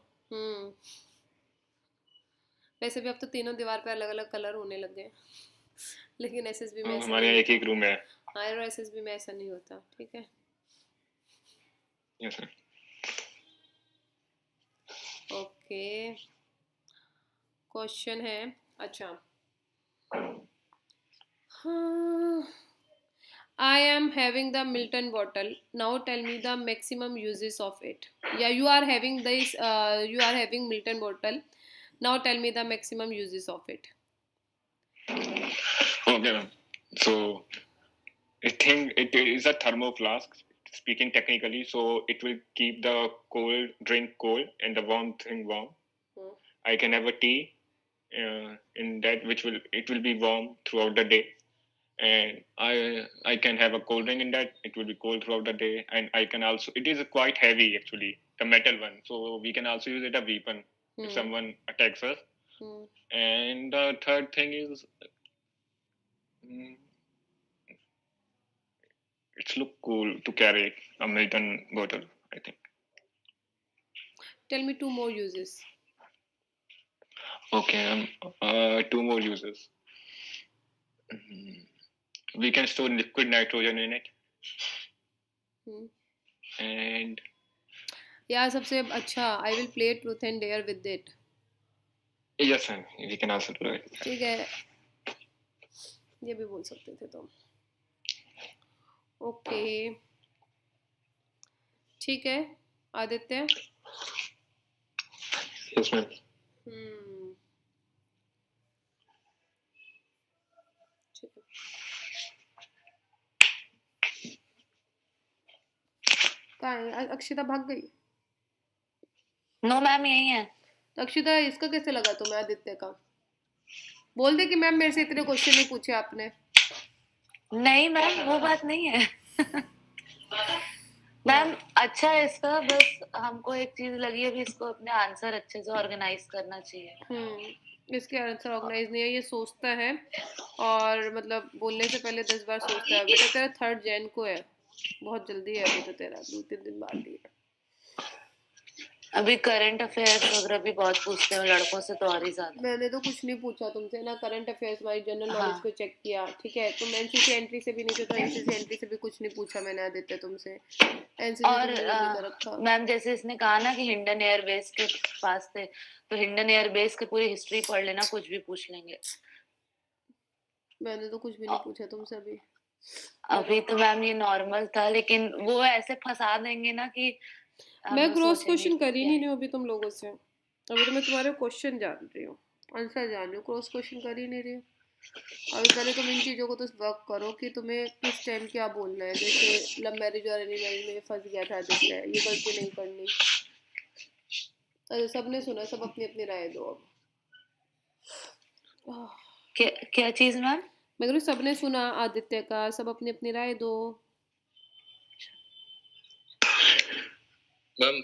वैसे भी अब तो तीनों दीवार पे अलग अलग कलर होने लग गए, लेकिन एसएसबी में हमारे यहाँ एक ही रूम है. हाँ, और एसएसबी में ऐसा नहीं होता, ठीक है. Yes sir. ओके, क्वेश्चन है. अच्छा, I am having the Milton bottle. Now tell me the maximum uses of it. Yeah, you are having this. You are having Milton bottle. Now tell me the maximum uses of it. Okay, ma'am. So I think it is a thermo flask. Speaking technically, so it will keep the cold drink cold and the warm thing warm. I can have a tea in that which will be warm throughout the day. and I can have a cold drink in that. It will be cold throughout the day, and I can also, it is quite heavy actually, the metal one, so we can also use it a weapon if someone attacks us. And the third thing is, it's look cool to carry a Milton bottle, I think. Tell me 2 more uses. Okay, 2 more uses. We can store liquid nitrogen in it. And yeah, सबसे अच्छा, I will play truth and dare with it. yes, ma'am, we can also do it. ठीक है, ये भी बोल सकते थे तुम. ओके, ठीक है आदित्य. Yes, ma'am. कहाँ है अक्षिता? भाग गई? नो मैम, यही है. तो अक्षिता, इसका कैसे लगा तुम्हें आदित्य का? बोल दे कि मैम मेरे से इतने क्वेश्चन नहीं पूछे आपने. नहीं मैम, वो बात नहीं है. मैम अच्छा है इसका, बस हमको एक चीज लगी है कि इसको अपने आंसर अच्छे से ऑर्गेनाइज करना चाहिए. इसके आंसर ऑर्गेनाइज नहीं है, ये सोचता है और मतलब बोलने से पहले 10 बार सोचता है. बेटा तेरा 3 जैन को है, बहुत जल्दी है अभी तो तेरा, 2-3 दिन बाद ही है. अभी करंट अफेयर्स वगैरह भी बहुत पूछते हैं लड़कों से, तो और ही ज्यादा. मैंने तो कुछ नहीं पूछा तुमसे ना, करंट अफेयर्स हमारी जनरल नॉलेज को चेक किया, ठीक है. तुम एनसीसी एंट्री से भी नहीं, तो एनसीसी एंट्री से भी कुछ नहीं पूछा मैंने आदित्य तुमसे. और मैम जैसे इसने कहा ना कि हिंडन एयरबेस के पास थे, तो हिंडन एयरबेस की पूरी हिस्ट्री पढ़ लेना, कुछ भी पूछ लेंगे. मैंने तो कुछ भी नहीं पूछा तुमसे अभी. अभी तो मैम ये नॉर्मल था, लेकिन वो ऐसे फंसा देंगे ना कि मैं क्रॉस क्वेश्चन कर ही नहीं रही हूँ अभी तुम लोगों से. अभी तो मैं तुम्हारे क्वेश्चन जान रही हूँ, आंसर जान रही हूँ, क्रॉस क्वेश्चन कर ही नहीं रही हूँ. अभी पहले तुम इन चीज़ों को तो वर्क करो कि तुम्हें किस टाइम क्या बोलना है. जैसे लव मैरिज और अरेंज मैरिज में फंस गया था आदित्य, ये गलती नहीं करनी. अरे सबने सुना, सब अपनी अपनी राय दो अब. क्या चीज मैम? मैं कह रही सबने सुना आदित्य का, सब अपनी अपनी राय दो. मैम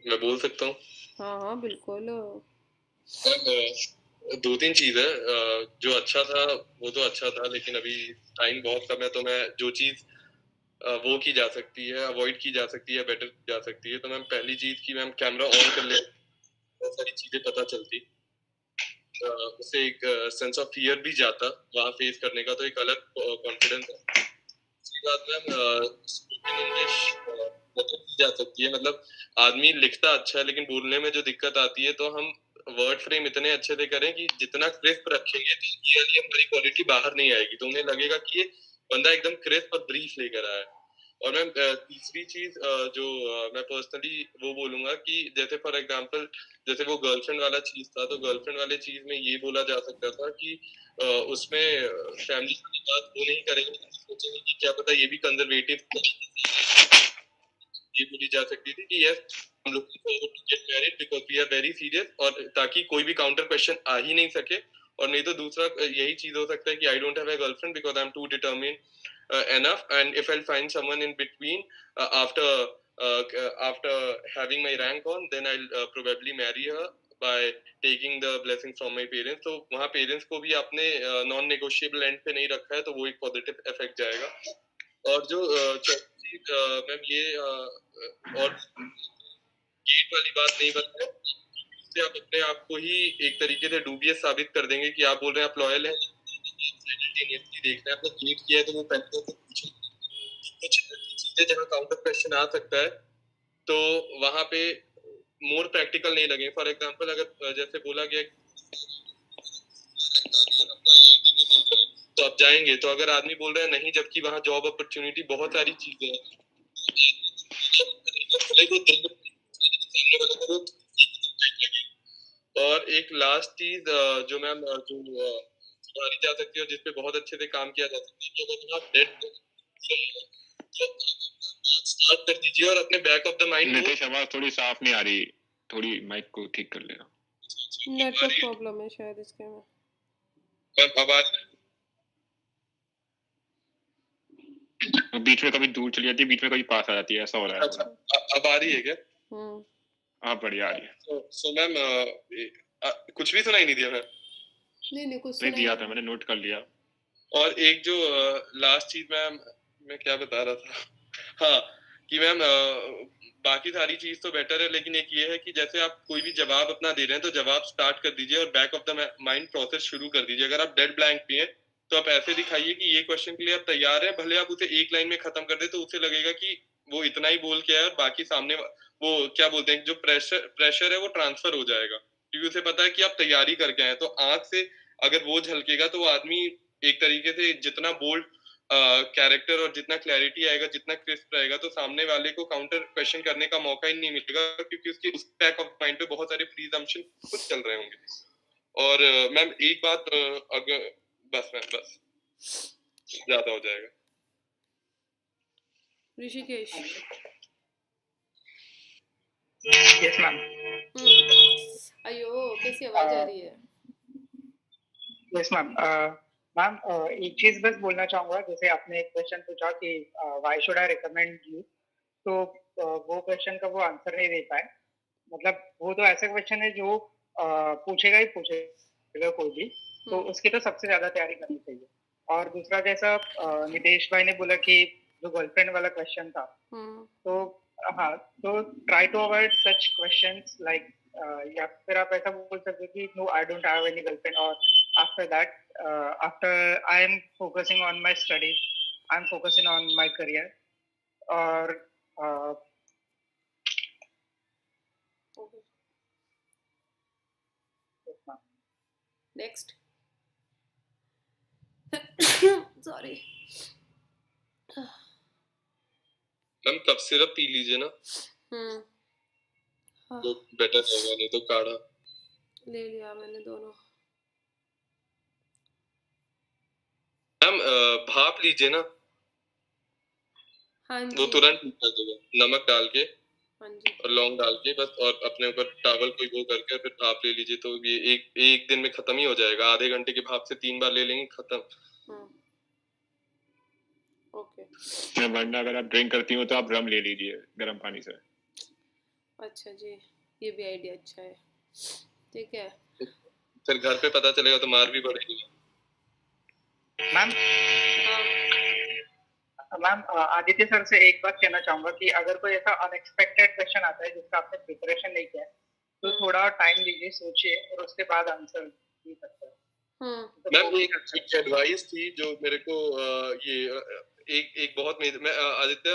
मैं बोल सकता हूँ? हाँ हाँ बिल्कुल. मैम 2-3 चीज है. जो अच्छा था वो तो अच्छा था, लेकिन अभी टाइम बहुत कम है, तो मैं जो चीज वो की जा सकती है, अवॉइड की जा सकती है, बेटर की जा सकती है. तो मैम पहली चीज की मैम कैमरा ऑन कर ले, बहुत सारी चीजें पता चलती. उससे एक सेंस ऑफ फियर भी जाता वहाँ फेस करने का, तो एक अलग कॉन्फिडेंस है. उसके बाद मैम स्पोकन इंग्लिश की जा सकती है. मतलब आदमी लिखता अच्छा है, लेकिन बोलने में जो दिक्कत आती है, तो हम वर्ड फ्रेम इतने अच्छे से करें कि जितना क्रिस्प रखेंगे तो ये हमारी क्वालिटी बाहर नहीं आएगी, तो उन्हें लगेगा कि ये बंदा एकदम क्रिस्प और ब्रीफ लेकर आया है. और मैम तीसरी चीज जो मैं पर्सनली वो बोलूंगा कि जैसे फॉर एग्जांपल जैसे वो गर्लफ्रेंड वाला चीज था, तो गर्लफ्रेंड वाले चीज में ये बोला जा सकता था कि उसमें फैमिली की बात वो नहीं करेंगे, सोचेंगे कि क्या पता ये भी कंजर्वेटिव, ये बोली जा सकती थी कि यस हम looking forward to get married because we are very serious, और ताकि कोई भी काउंटर क्वेश्चन आ ही नहीं सके. और नहीं तो दूसरा यही चीज हो सकता है कि I don't have a girlfriend because I am too determined enough, and if I'll find someone in between after having my rank on, then I'll probably marry her by taking the blessing from my parents. तो वहाँ parents को भी आपने non negotiable and पे नहीं रखा है, तो वो एक पॉजिटिव इफेक्ट जाएगा. और जो मैम ये और गेट वाली बात नहीं बनता है, इससे आप अपने आप को ही एक तरीके से डूबियस साबित कर देंगे कि आप बोल रहे हैं आप लॉयल हैं, देखना है आपने गेट किया है, तो वो पहले तो पूछे कुछ चीजें जहाँ काउंटर क्वेश्चन आ सकता है, तो वहां पे मोर प्रैक्टिकल नहीं लगे. फॉर एग्जांपल अगर जैसे बोला गया तो आप जाएंगे, तो अगर आदमी बोल रहा है नहीं, जबकि वहाँ जॉब अपॉर्चुनिटी बहुत सारी चीजें हैं, और एक लास्ट चीज जो मैम जो सुधारी जा सकती है और जिसपे बहुत अच्छे से काम किया जा सकता है कि अगर आप डेट तो बात स्टार्ट कर दीजिए और अपने back of the mind. Nitesh आवाज थोड़ी साफ नहीं आ रही, थोड़ी माइक को ठीक कर लेना. नेटवर्क प्रॉब्लम है शायद इसके में. मैम आवाज बीच में कभी दूर चली जाती है, बीच में कभी पास आ जाती है, ऐसा हो रहा है। अच्छा, अब आ रही है क्या? हाँ, बढ़िया आ रही है। सो मैम कुछ भी सुनाई नहीं दिया मैं? नहीं कुछ नहीं दिया था, मैंने नोट कर लिया। और एक जो लास्ट चीज मैम, मैं क्या बता रहा था, हाँ, कि मैम बाकी सारी चीज तो बेटर है, लेकिन एक ये है कि जैसे आप कोई भी जवाब अपना दे रहे हैं तो जवाब स्टार्ट कर दीजिए और back of the mind process शुरू कर दीजिए। अगर आप डेड ब्लैंक भी हैं तो आप ऐसे दिखाइए कि ये क्वेश्चन के लिए आप तैयार हैं, भले आप उसे एक लाइन में खत्म कर दे तो उसे लगेगा कि वो इतना ही बोल के आया और बाकी सामने वो क्या बोलते हैं, जो प्रेशर है वो ट्रांसफर हो जाएगा, क्योंकि उसे पता है कि आप तैयारी करके आए। तो आंख से अगर वो झलकेगा तो वो आदमी एक तरीके से जितना बोल्ड कैरेक्टर और जितना क्लैरिटी आएगा, जितना क्रिस्प रहेगा, तो सामने वाले को काउंटर क्वेश्चन करने का मौका ही नहीं मिलेगा, क्योंकि उसके उस बैक ऑफ माइंड पे बहुत सारे प्रीजम्पशन खुद चल रहे होंगे। और मैम एक बात, अगर बस ज्यादा हो जाएगा। ऋषिकेश। Yes ma'am. अयो कैसी आवाज आ रही है? Yes ma'am. मैम एक चीज बस बोलना चाहूंगा, जैसे आपने एक क्वेश्चन पूछा कि why should I recommend you, तो वो क्वेश्चन का वो आंसर नहीं दे पाए। मतलब वो तो ऐसा क्वेश्चन है जो पूछेगा ही पूछेगा कोई भी, तो उसकी तो सबसे ज्यादा तैयारी करनी चाहिए। और दूसरा, जैसा नितेश भाई ने बोला कि जो गर्लफ्रेंड वाला क्वेश्चन था, तो हाँ, तो try to avoid such questions like, या फिर आप ऐसा बोल सकते हो कि no I don't have any girlfriend, और after that after I am focusing on my studies, I am focusing on my career. और next. Sorry ma'am cough syrup पी लीजिए ना, तो बेटर रहेगा, नहीं तो काढ़ा ले लिया मैंने दोनों। मैम भाप लीजिए ना, हाँ जी, वो तुरंत ठीक कर देगा, नमक डाल के हाँ जी। और लौंग डाल के बस, और अपने ऊपर टॉवल कोई वो करके फिर भाप ले लीजिए, तो ये एक दिन में खत्म ही हो जाएगा। आधे घंटे की भाप से 3 बार ले लेंगे, खत्म। ओके। वरना अगर आप ड्रिंक करती हो तो आप रम ले लीजिए गर्म पानी से। अच्छा जी, ये भी आइडिया अच्छा है। ठीक है, फिर घर पे पता चलेगा तो मार भी पड़ेगी। मैम मैम आदित्य सर से एक बात कहना चाहूंगा कि अगर कोई ऐसा अनएक्सपेक्टेड क्वेश्चन आता है जिसका आपने प्रिपरेशन नहीं किया है, तो थोड़ा टाइम लीजिए, सोचिए और उसके बाद आंसर दे सकते हैं। मैम एक एडवाइस थी जो मेरे को ये एक बहुत मैं आदित्य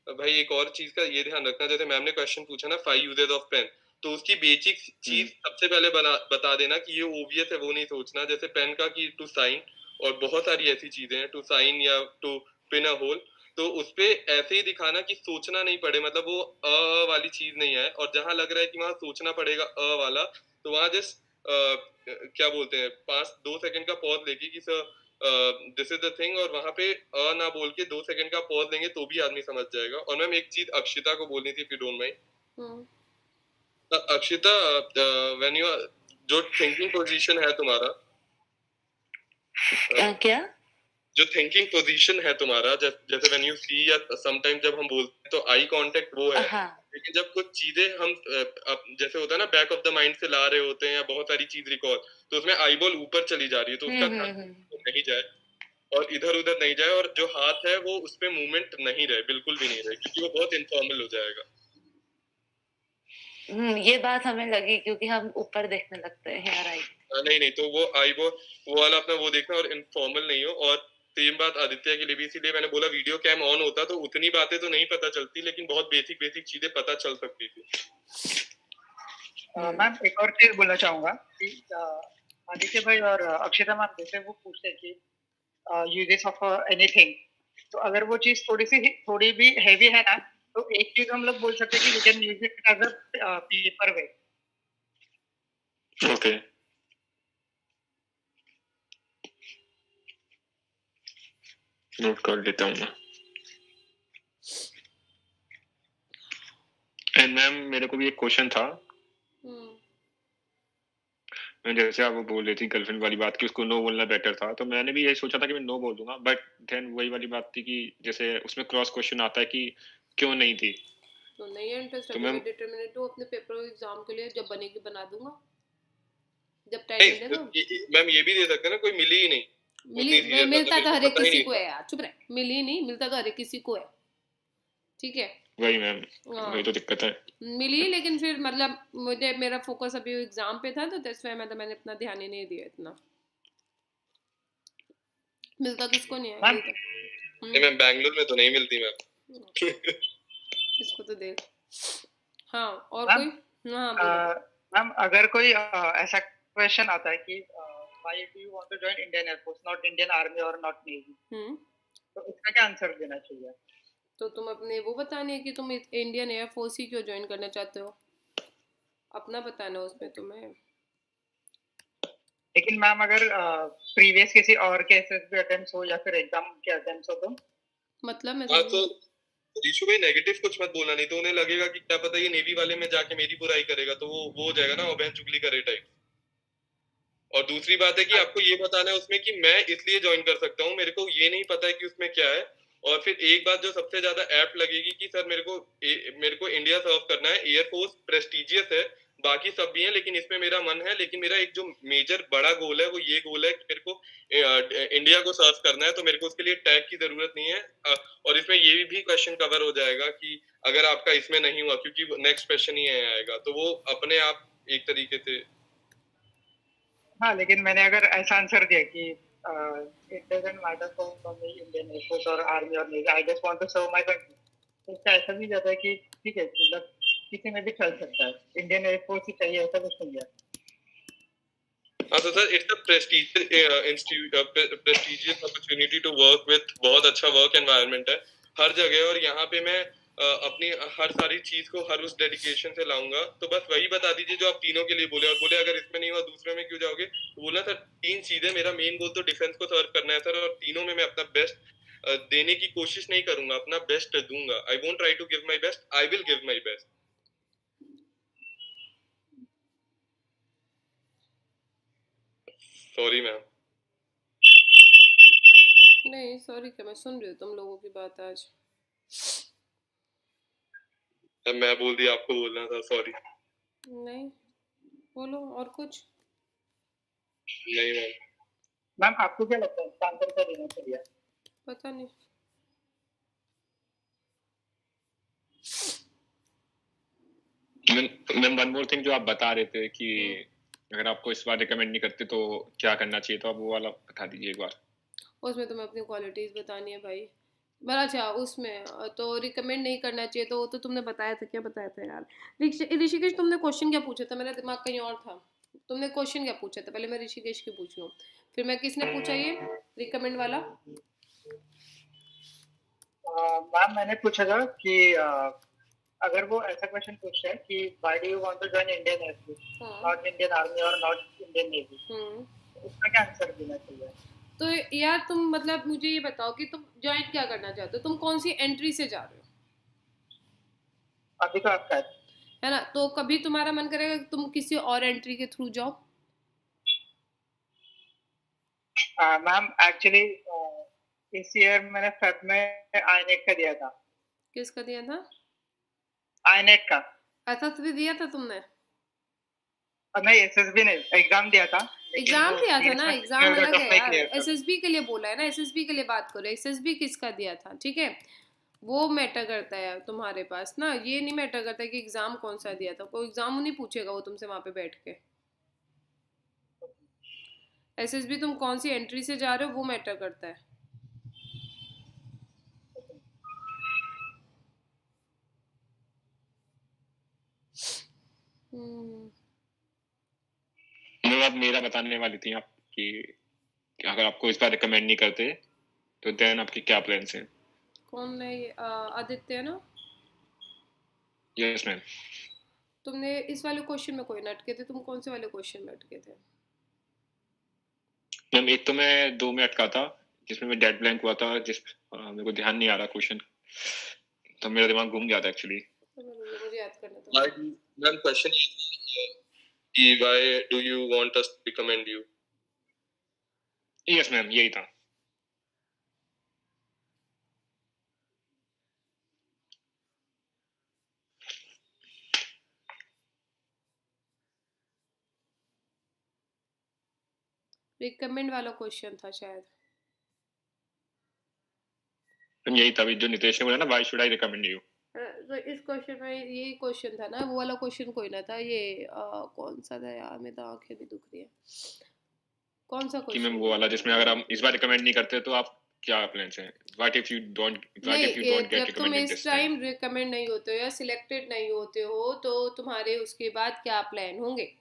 भाई, एक और चीज का ये ध्यान रखना, जैसे मैम ने क्वेश्चन पूछा ना 5 यूजेस ऑफ पेन, तो उसकी बेसिक चीज सबसे पहले बता देना कि ये ओबियस है, वो नहीं सोचना। जैसे पेन का कि टू साइन, और बहुत सारी ऐसी चीजें हैं, टू साइन या टू पिन अ होल, तो उसपे ऐसे ही दिखाना कि सोचना नहीं पड़े, मतलब वो अ वाली चीज नहीं है। और जहां लग रहा है कि वहां सोचना पड़ेगा अ वाला, तो वहां जस्ट क्या बोलते हैं 2 सेकंड का पॉज लेके कि sir this is the thing, और वहां पे अ ना बोल के 2 सेकंड का पॉज देंगे तो भी आदमी समझ जाएगा। और मैम एक चीज अक्षिता को बोलनी थी, if you don't mind. Akshita, when you जो थिंकिंग पोजीशन है तुम्हारा, क्या जो थिंकिंग पोजीशन है तुम्हारा, जैसे व्हेन यू सी, या समटाइम जब हम बोलते हैं तो आई कांटेक्ट वो है, हाँ लेकिन जब कुछ चीजें हम जैसे होता है ना बैक ऑफ द माइंड से ला रहे होते हैं या बहुत सारी चीज रिकॉल, तो उसमें आई बॉल ऊपर चली जा रही है, तो उसका नहीं जाए और इधर उधर नहीं जाए, और जो हाथ है वो उस पे मूवमेंट नहीं रहे, बिल्कुल भी नहीं रहे, क्योंकि वो बहुत इनफॉर्मल हो जाएगा। ये बात हमें लगी क्योंकि हम ऊपर देखने लगते हैं यार। नहीं, तो वो आई बॉल वो वाला अपना वो देखना, और इनफॉर्मल नहीं हो। और सेम बात आदित्य के लिए भी, इसीलिए मैंने बोला वीडियो कैम ऑन होता तो उतनी बातें तो नहीं पता चलती, लेकिन बहुत बेसिक चीजें पता चल सकती थी। मैम एक और चीज बोलना चाहूंगा कि आदित्य भाई और अक्षिता मैम जैसे वो पूछते हैं कि यूजेस ऑफ एनीथिंग, तो अगर वो चीज थोड़ी भी हैवी है ना, तो एक चीज हम लोग बोल सकते हैं कि we can use it as a paper weight. Okay, note कर लेता हूँ मैं। एंड मैम मेरे को भी एक क्वेश्चन था मैं जैसे आप वो बोल रही थी गर्लफ्रेंड वाली बात कि उसको नो बोलना बेटर था, तो मैंने भी यही सोचा था कि मैं नो बोल दूंगा, बट देन वही वाली बात थी कि जैसे उसमें क्रॉस क्वेश्चन आता है कि क्यों नहीं थी। तो नहीं है इंटरेस्ट, तो अभी मैम मैं डिटरमिनेट हूँ अपने पेपर एग्जाम के लिए, जब बनेगी बना दूंगा, जब टाइम मिलेगा। नहीं मैम ये भी दे सकते हैं ना, कोई मिली ही नहीं मिली उतनी सीरियस, मतलब मिलता मेरे तो को हर एक पता ही किसी नहीं को था। है यार, चुप रहे, मिली नहीं, मिलता तो हर एक किसी को है, ठीक है। वही मैम, हाँ वही तो दिक्कत है। मिली, लेकिन फिर मतलब मुझे मेरा फोकस अभी एग्जाम पे था, तो दैट्स व्हाई मैंने अपना ध्यान ही नहीं दिया इतना। मिलता किसको नहीं है मैम अभी तक। नहीं मैम, बैंगलोर में तो नहीं मिलती मैम। इसको तो देख। हाँ और मैम कोई। हाँ बोलो। मैम अगर कोई ऐसा क्वेश्चन आता है कि why do you want to join Indian Air Force, not Indian Army or not Navy, तो इसका क्या आंसर देना चाहिए? तो तुम अपने वो बताने कि तुम इंडियन एयरफोर्स ही क्यों ज्वाइन करना चाहते हो, अपना बताना उसमें तुम्हें। लेकिन मैम अगर प्रीवियस किसी और के एसएसबी अटेम्प्ट्स हो या फिर एग्जाम के अटेम्प्ट्स हो तो मतलब मैं हाँ समझी। तो ऋषु भाई नेगेटिव कुछ मत बोलना, नहीं तो उन्हें लगेगा कि क्या पता ये नेवी वाले में जाके मेरी बुराई करेगा, तो वो हो जाएगा ना वो बहन चुगली करे टाइप। और दूसरी बात है कि आपको ये बताना है उसमें कि मैं इसलिए ज्वाइन कर सकता हूँ, मेरे को ये नहीं पता है कि उसमें क्या है। और फिर एक बात जो सबसे ज्यादा ऐप्ट लगेगी कि सर मेरे को इंडिया सर्व करना है, एयरफोर्स प्रेस्टिजियस है, बाकी सब भी है, लेकिन इसमें मेरा मन है, लेकिन मेरा एक जो मेजर बड़ा गोल है वो ये गोल है कि मेरे को इंडिया को सर्व करना है, तो मेरे को उसके लिए टैग की जरूरत नहीं है। और इसमें ये भी क्वेश्चन कवर हो जाएगा कि अगर आपका इसमें नहीं हुआ, क्योंकि नेक्स्ट क्वेश्चन ही आएगा, तो वो अपने आप एक तरीके से। हाँ, लेकिन मैंने अगर ऐसा आंसर दिया कि it doesn't matter for me Indian air force और आर्मी और navy, I just want to serve my country, तो इसका ऐसा भी जाता है कि ठीक है, मतलब किसी में भी चल सकता है, इंडियन एयरफोर्स ही चाहिए ऐसा कुछ नहीं है। हाँ तो sir it's a prestigious opportunity to work with, बहुत अच्छा वर्क एनवायरनमेंट है हर जगह, और यहाँ पे मैं अपनी हर सारी चीज को हर उस डेडिकेशन से लाऊंगा। तो बस वही बता दीजिए जो आप तीनों के लिए बोले, और बोले अगर इसमें नहीं हुआ दूसरे में क्यों जाओगे, तो बोला सर तीन चीजें, मेरा मेन गोल तो डिफेंस को सर्व करना है सर, और तीनों में मैं अपना बेस्ट देने की कोशिश नहीं करूंगा, अपना बेस्ट दूंगा। I won't try to give my best, I will give my best. Sorry ma'am. नहीं सॉरी क्या, मैं सुन रही हूँ तुम लोगों की बात आज। मैं बोल दिया, आपको बोलना था, सॉरी। नहीं बोलो और कुछ। नहीं मैम। मैम आपको क्या लगता है इसका आंसर क्या देना चाहिए? पता नहीं। मैम वन मोर थिंग जो आप बता रहे थे कि अगर आपको इस बार रिकमेंड नहीं करते तो क्या करना चाहिए, तो आप वो वाला बता दीजिए एक बार। उसमें तुम्हें अपनी क्वालिटीज बतानी है भाई। बड़ा अच्छा उसमें तो रिकमेंड नहीं करना चाहिए, तो वो तो तुमने बताया था, क्या बताया था यार। ऋषिकेश तुमने क्वेश्चन क्या पूछा था, मेरा दिमाग कहीं और था। तुमने क्वेश्चन क्या पूछा था, पहले मैं ऋषिकेश की पूछ लूँ, फिर मैं किसने पूछा ये रिकमेंड वाला। मैम मैंने पूछा था कि अगर वो ऐसा क्वेश्चन पूछते हैं कि why do you want to join Indian air force, not Indian army और नॉट इंडियन नेवी, उसका क्या आंसर देना चाहिए? तो यार तुम मतलब मुझे ये बताओ कि तुम ज्वाइन क्या करना चाहते हो, तुम कौन सी एंट्री से जा रहे हो। अभी तो आपका है ना, तो कभी तुम्हारा मन करेगा कि तुम किसी और एंट्री के थ्रू जाओ। मैम एक्चुअली इस ईयर मैंने फेब में आईनेट का दिया था। किसका दिया था? आईनेट का। एसएसबी दिया था तुमने? नहीं एसएसबी नहीं, एग्जाम दिया था। एग्जाम दिया था ना, एग्जाम अलग है यार, एसएसबी के लिए बोला है ना, एसएसबी के लिए बात करो, एसएसबी किसका दिया था, ठीक है, वो मैटर करता है तुम्हारे पास ना, ये नहीं मैटर करता कि एग्जाम कौन सा दिया था, कोई एग्जाम नहीं पूछेगा वो तुमसे वहां पे बैठ के। एसएसबी तुम कौन सी एंट्री से जा रहे हो वो मैटर करता है। आप मेरा बताने वाली थी आप कि अगर आपको इस बार रिकमेंड नहीं करते तो देन आपके क्या प्लान्स हैं? कौन है ये? आदित्य है ना? Yes ma'am. तुमने इस वाले क्वेश्चन में कोई ना अटके थे, तुम कौन से वाले क्वेश्चन में अटके थे? मैम एक तो मैं 2 में अटका था जिसमें मैं डेड ब्लैंक हुआ था, मेरे को ध्यान नहीं आ रहा क्वेश्चन, तो मेरा दिमाग घूम गया था एक्चुअली। मुझे याद करना था। मैम क्वेश्चन ये था कि why do you want us to recommend you? Yes ma'am, यही था। रिकमेंड वाला क्वेश्चन था शायद। मैम यही था जो नितेश ने बोला ना, why should I recommend you. तो इस क्वेश्चन में यही क्वेश्चन था ना, वो वाला क्वेश्चन कोई ना था ये। कौन सा था यार, मेरी तो आंखें भी दुख रही है। कौन सा कि मैम क्वेश्चन? वो वाला जिसमें अगर हम इस बार रिकमेंड नहीं करते तो आप क्या प्लान्स हैं? What if you don't get जब तुम रिकमेंडेड इस दिस टाइम? टाइम रिकमेंड नहीं होते हो या सिलेक्टेड नहीं होते हो तो तुम्हारे उसके बाद क्या प्लान होंगे?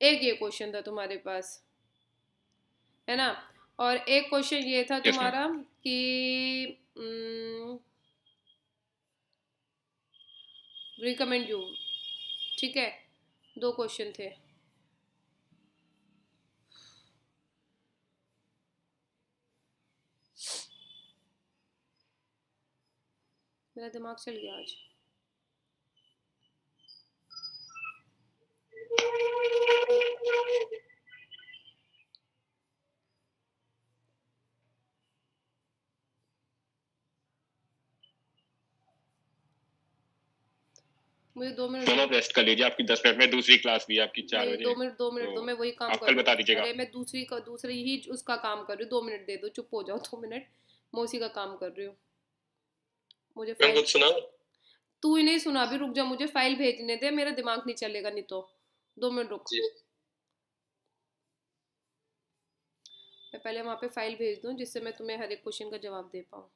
एक ये क्वेश्चन था तुम्हारे पास, है ना? और एक क्वेश्चन ये था यस मैम। तुम्हारा कि रिकमेंड यू, ठीक है? दो क्वेश्चन थे। मेरा दिमाग चल गया आज। मुझे 2 मिनट मैम दो। आप रेस्ट कर लीजिए, आपकी 10 मिनट में दूसरी क्लास भी है आपकी 4 नहीं, बजे। 2 मिनट 2 मिनट दो, तो मैं वही काम आप कर कल रही बता हूँ। दीजिएगा। अरे मैं दूसरी ही उसका काम कर रही हूँ। 2 मिनट दे दो, चुप हो जाओ 2 मिनट। मैं उसी का काम कर रही हूँ। मुझे मैम फाइल, कुछ सुना? तू ही नहीं सुना, अभी रुक जा, मुझे फाइल भेजने दे, मेरा दिमाग नहीं चलेगा नहीं तो। 2 मिनट रुक, जी मैं पहले वहाँ पे फाइल भेज दूँ जिससे मैं तुम्हें हर एक क्वेश्चन का जवाब दे पाऊँ।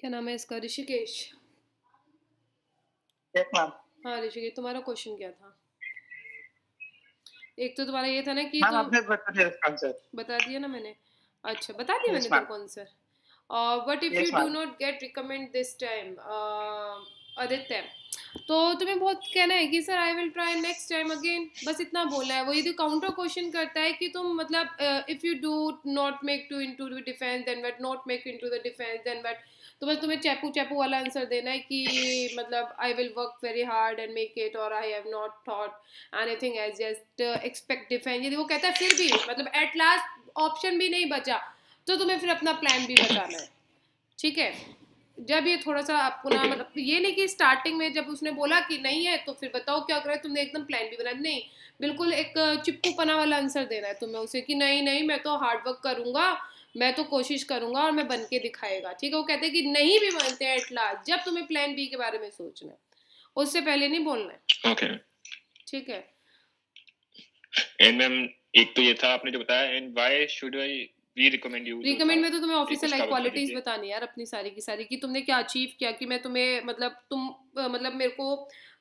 क्या नाम है इसका, ऋषिकेश? Yes ma'am. हाँ ऋषिकेश, तुम्हारा क्वेश्चन क्या था? एक तो तुम्हारा ये था ना कि मैम तुम आपने बता दिया इसका आंसर। बता दिया ना मैंने। अच्छा बता दिया मैंने यस तेरे मैम। को answer. What if you yes do ma'am. Not gate recommend this time? Aditya, तो तुम्हें बहुत कहना है कि sir I will try next time again, बस इतना बोलना है। वो यदि काउंटर क्वेश्चन करता है कि तुम मतलब if you do not make to into the defence then what, not make into the defence then what, तो बस तुम्हें चैपू चैपू वाला आंसर देना है कि मतलब I will work very hard and make it, और I have not thought anything as just expect defence. यदि वो कहता है फिर भी मतलब एट लास्ट ऑप्शन भी नहीं बचा, तो तुम्हें फिर अपना प्लान भी बताना है, ठीक है? जब ये थोड़ा सा आपको ना मतलब ये नहीं कि स्टार्टिंग में जब उसने बोला कि नहीं है तो फिर बताओ क्या करें, तुमने एकदम प्लान भी बनाया नहीं, बिल्कुल एक चिपकूपना वाला आंसर देना है तुम्हें उसे कि नहीं नहीं मैं तो हार्ड वर्क करूंगा, मैं तो कोशिश करूंगा और मैं बन के दिखाएगा, ठीक है? वो कहते हैं कि नहीं भी बनते हैं एट लास्ट, जब तुम्हें प्लान बी के बारे में सोचना है, उससे पहले नहीं बोलना है, ओके। ठीक है? एंड मैम एक तो ये था आपने जो बताया, and why should I we recommend you, recommend में तो तुम्हें ऑफिशियल उसका लाइक बता क्वालिटीज दीजिए। बतानी है यार अपनी सारी की सारी, कि तुमने क्या अचीव किया, कि मैं तुम्हें मतलब तुम मतलब मेरे को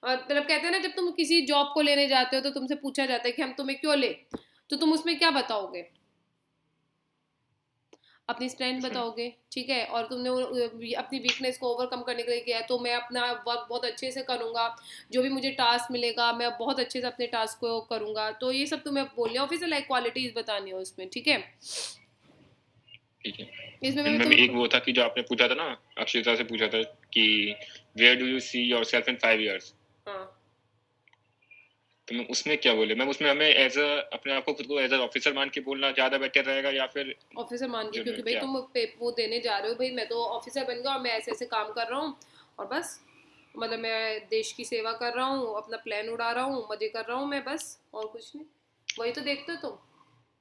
मतलब कहते हैं ना जब तुम किसी जॉब को लेने जाते हो तो तुमसे पूछा जाता है कि हम तुम्हें क्यों ले, तो तुम उसमें क्या बताओगे? अपनी स्ट्रेंथ बताओगे, ठीक है? और तुमने अपनी वीकनेस को ओवरकम करने के लिए किया है, तो मैं अपना वर्क बहुत अच्छे से करूंगा, जो भी मुझे टास्क मिलेगा मैं बहुत अच्छे से अपने टास्क को करूंगा, तो ये सब तुम्हें बोलने ऑफिशियल लाइक क्वालिटीज बतानी है उसमें, ठीक है? ठीक है। इसमें एंड मैं मैम तुम एक वो था कि जो आपने पूछा था ना, अक्षिता से पूछा था कि where do you see yourself in 5 years, हाँ तो मैं उसमें क्या बोले मैम? उसमें हमें एज अ अपने आप को खुद को एज अ ऑफिसर मान के बोलना ज्यादा बेटर रहेगा या फिर ऑफिसर मान के, क्योंकि जूनियर, भाई क्या? तुम वो देने जा रहे हो, भाई मैं तो ऑफिसर बन गया और मैं ऐसे ऐसे काम कर रहा हूँ और बस, मतलब मैं देश की सेवा कर रहा हूँ, अपना प्लान उड़ा रहा हूँ, मजे कर रहा हूँ मैं, बस और कुछ नहीं। वही तो देखते हो तुम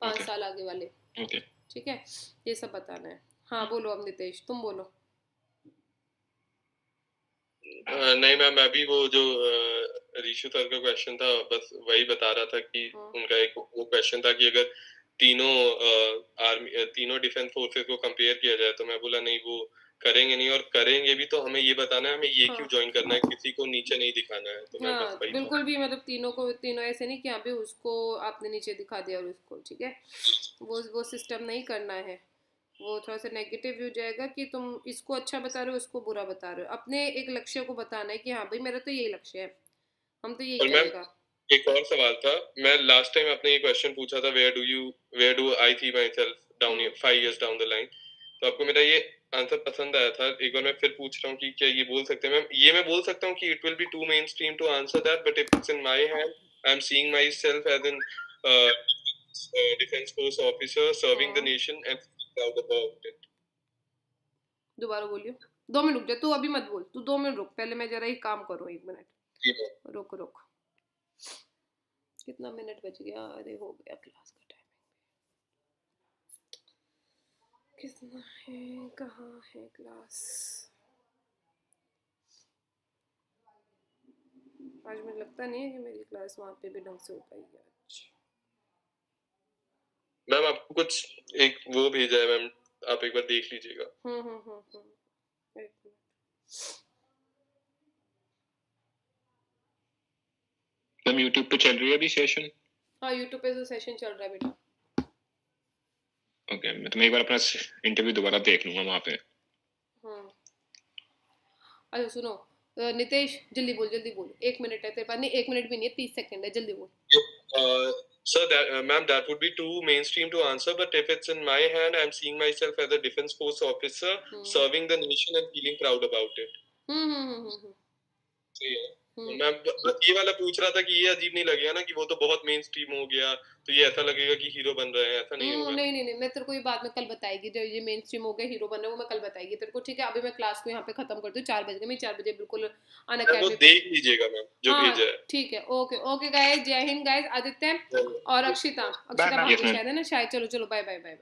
5 ओके साल आगे वाले, ओके। ठीक है? ये सब बताना है। हाँ बोलो अब नितेश, तुम बोलो। नहीं मैम, अभी वो जो ऋषु सर का क्वेश्चन था बस वही बता रहा था कि उनका एक वो क्वेश्चन था कि अगर तीनों आर्मी तीनों डिफेंस फोर्सेस को कंपेयर किया जाए, तो मैं बोला नहीं वो करेंगे नहीं, और करेंगे भी तो हमें ये बताना है हमें ये क्यों ज्वाइन करना है, किसी को नीचे नहीं दिखाना है, तो मैं बस हाँ वही बिल्कुल भी, मतलब तीनों को, तीनों ऐसे नहीं कि यहाँ पे उसको आपने नीचे दिखा दिया और उसको, ठीक है? वो सिस्टम नहीं करना है, वो थोड़ा सा नेगेटिव हो जाएगा कि तुम इसको अच्छा बता रहे हो उसको बुरा बता रहे हो। अपने एक लक्ष्य को बताना है कि हाँ भाई मेरा तो यही लक्ष्य है, हम तो यही और मैम करेगा। एक और सवाल था, मैं लास्ट टाइम आपने ये क्वेश्चन पूछा था where do I see my self down 5 years down the line, तो आपको मेरा ये आंसर पसंद आया था। एक बार मैं फिर पूछ रहा हूँ कि क्या ये बोल सकते हैं मैम? ये मैं बोल सकता हूँ कि it will be too mainstream to answer that, but if it's in my hand I am seeing my self as an defence force officer serving the nation and proud about it. दोबारा बोलियो, 2 minute रुक जा, तू अभी मत बोल, तू 2 minute रुक, पहले मैं जरा ही काम करूँ, 1 मिनट जी मैम। रुक रुक। कितना मिनट बच गया? अरे हो गया क्लास का टाइम, कितना है, कहाँ है क्लास? आज मुझे लगता नहीं है कि मेरी क्लास वहाँ पे भी ढंग से हो पाएगी आज। मैम आपको कुछ एक वो भेजा है मैम, आप एक बार देख लीजिएगा। एक मिनट। मैम यूट्यूब पे चल रही है अभी सेशन? हाँ यूट्यूब पे तो सेशन चल रहा है बेटा। ओके, मैं एक बार अपना इंटरव्यू दोबारा देख लूंगा वहाँ पे। अच्छा सुनो नितेश, जल्दी बोल 1 मिनट है तेरे पास, नहीं 1 मिनट भी नहीं है, 30 सेकंड है, जल्दी बोल। Sir, ma'am, that would be too mainstream to answer, but if it's in my hand, I'm seeing myself as a defense force officer, serving the nation and feeling proud about it. सही है। मैं बस ये वाला पूछ रहा था कि ये अजीब नहीं लगेगा ना कि वो तो बहुत मेन स्ट्रीम हो गया, तो ये ऐसा लगेगा कि हीरो बन रहे हैं, ऐसा नहीं होगा। नहीं मैं तेरे को ये बात में कल बताएगी, जब ये मेन स्ट्रीम हो गया हीरो बन रहा है वो मैं कल बताएगी तेरे को, ठीक है? अभी मैं क्लास को यहाँ पे खत्म करती हूँ, 4 बज गए, मैं 4 बजे बिल्कुल अनअकैडमी वो देख लीजिएगा मैम जो भेजा है। ठीक है, ओके गाइस, जय हिंद गाइस। आदित्य और अक्षिता बाकी शायद है ना, शायद। चलो बाय बाय।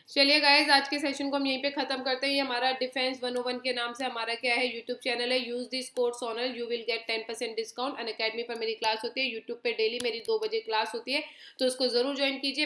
चलिए गाइज, आज के सेशन को हम यहीं पे खत्म करते हैं। ये हमारा डिफेंस 101 के नाम से हमारा क्या है, यूट्यूब चैनल है। Use this code Sonal, you will get 10% discount. Unacademy पर मेरी क्लास होती है, यूट्यूब पे डेली मेरी 2 बजे क्लास होती है, तो उसको जरूर ज्वाइन कीजिए।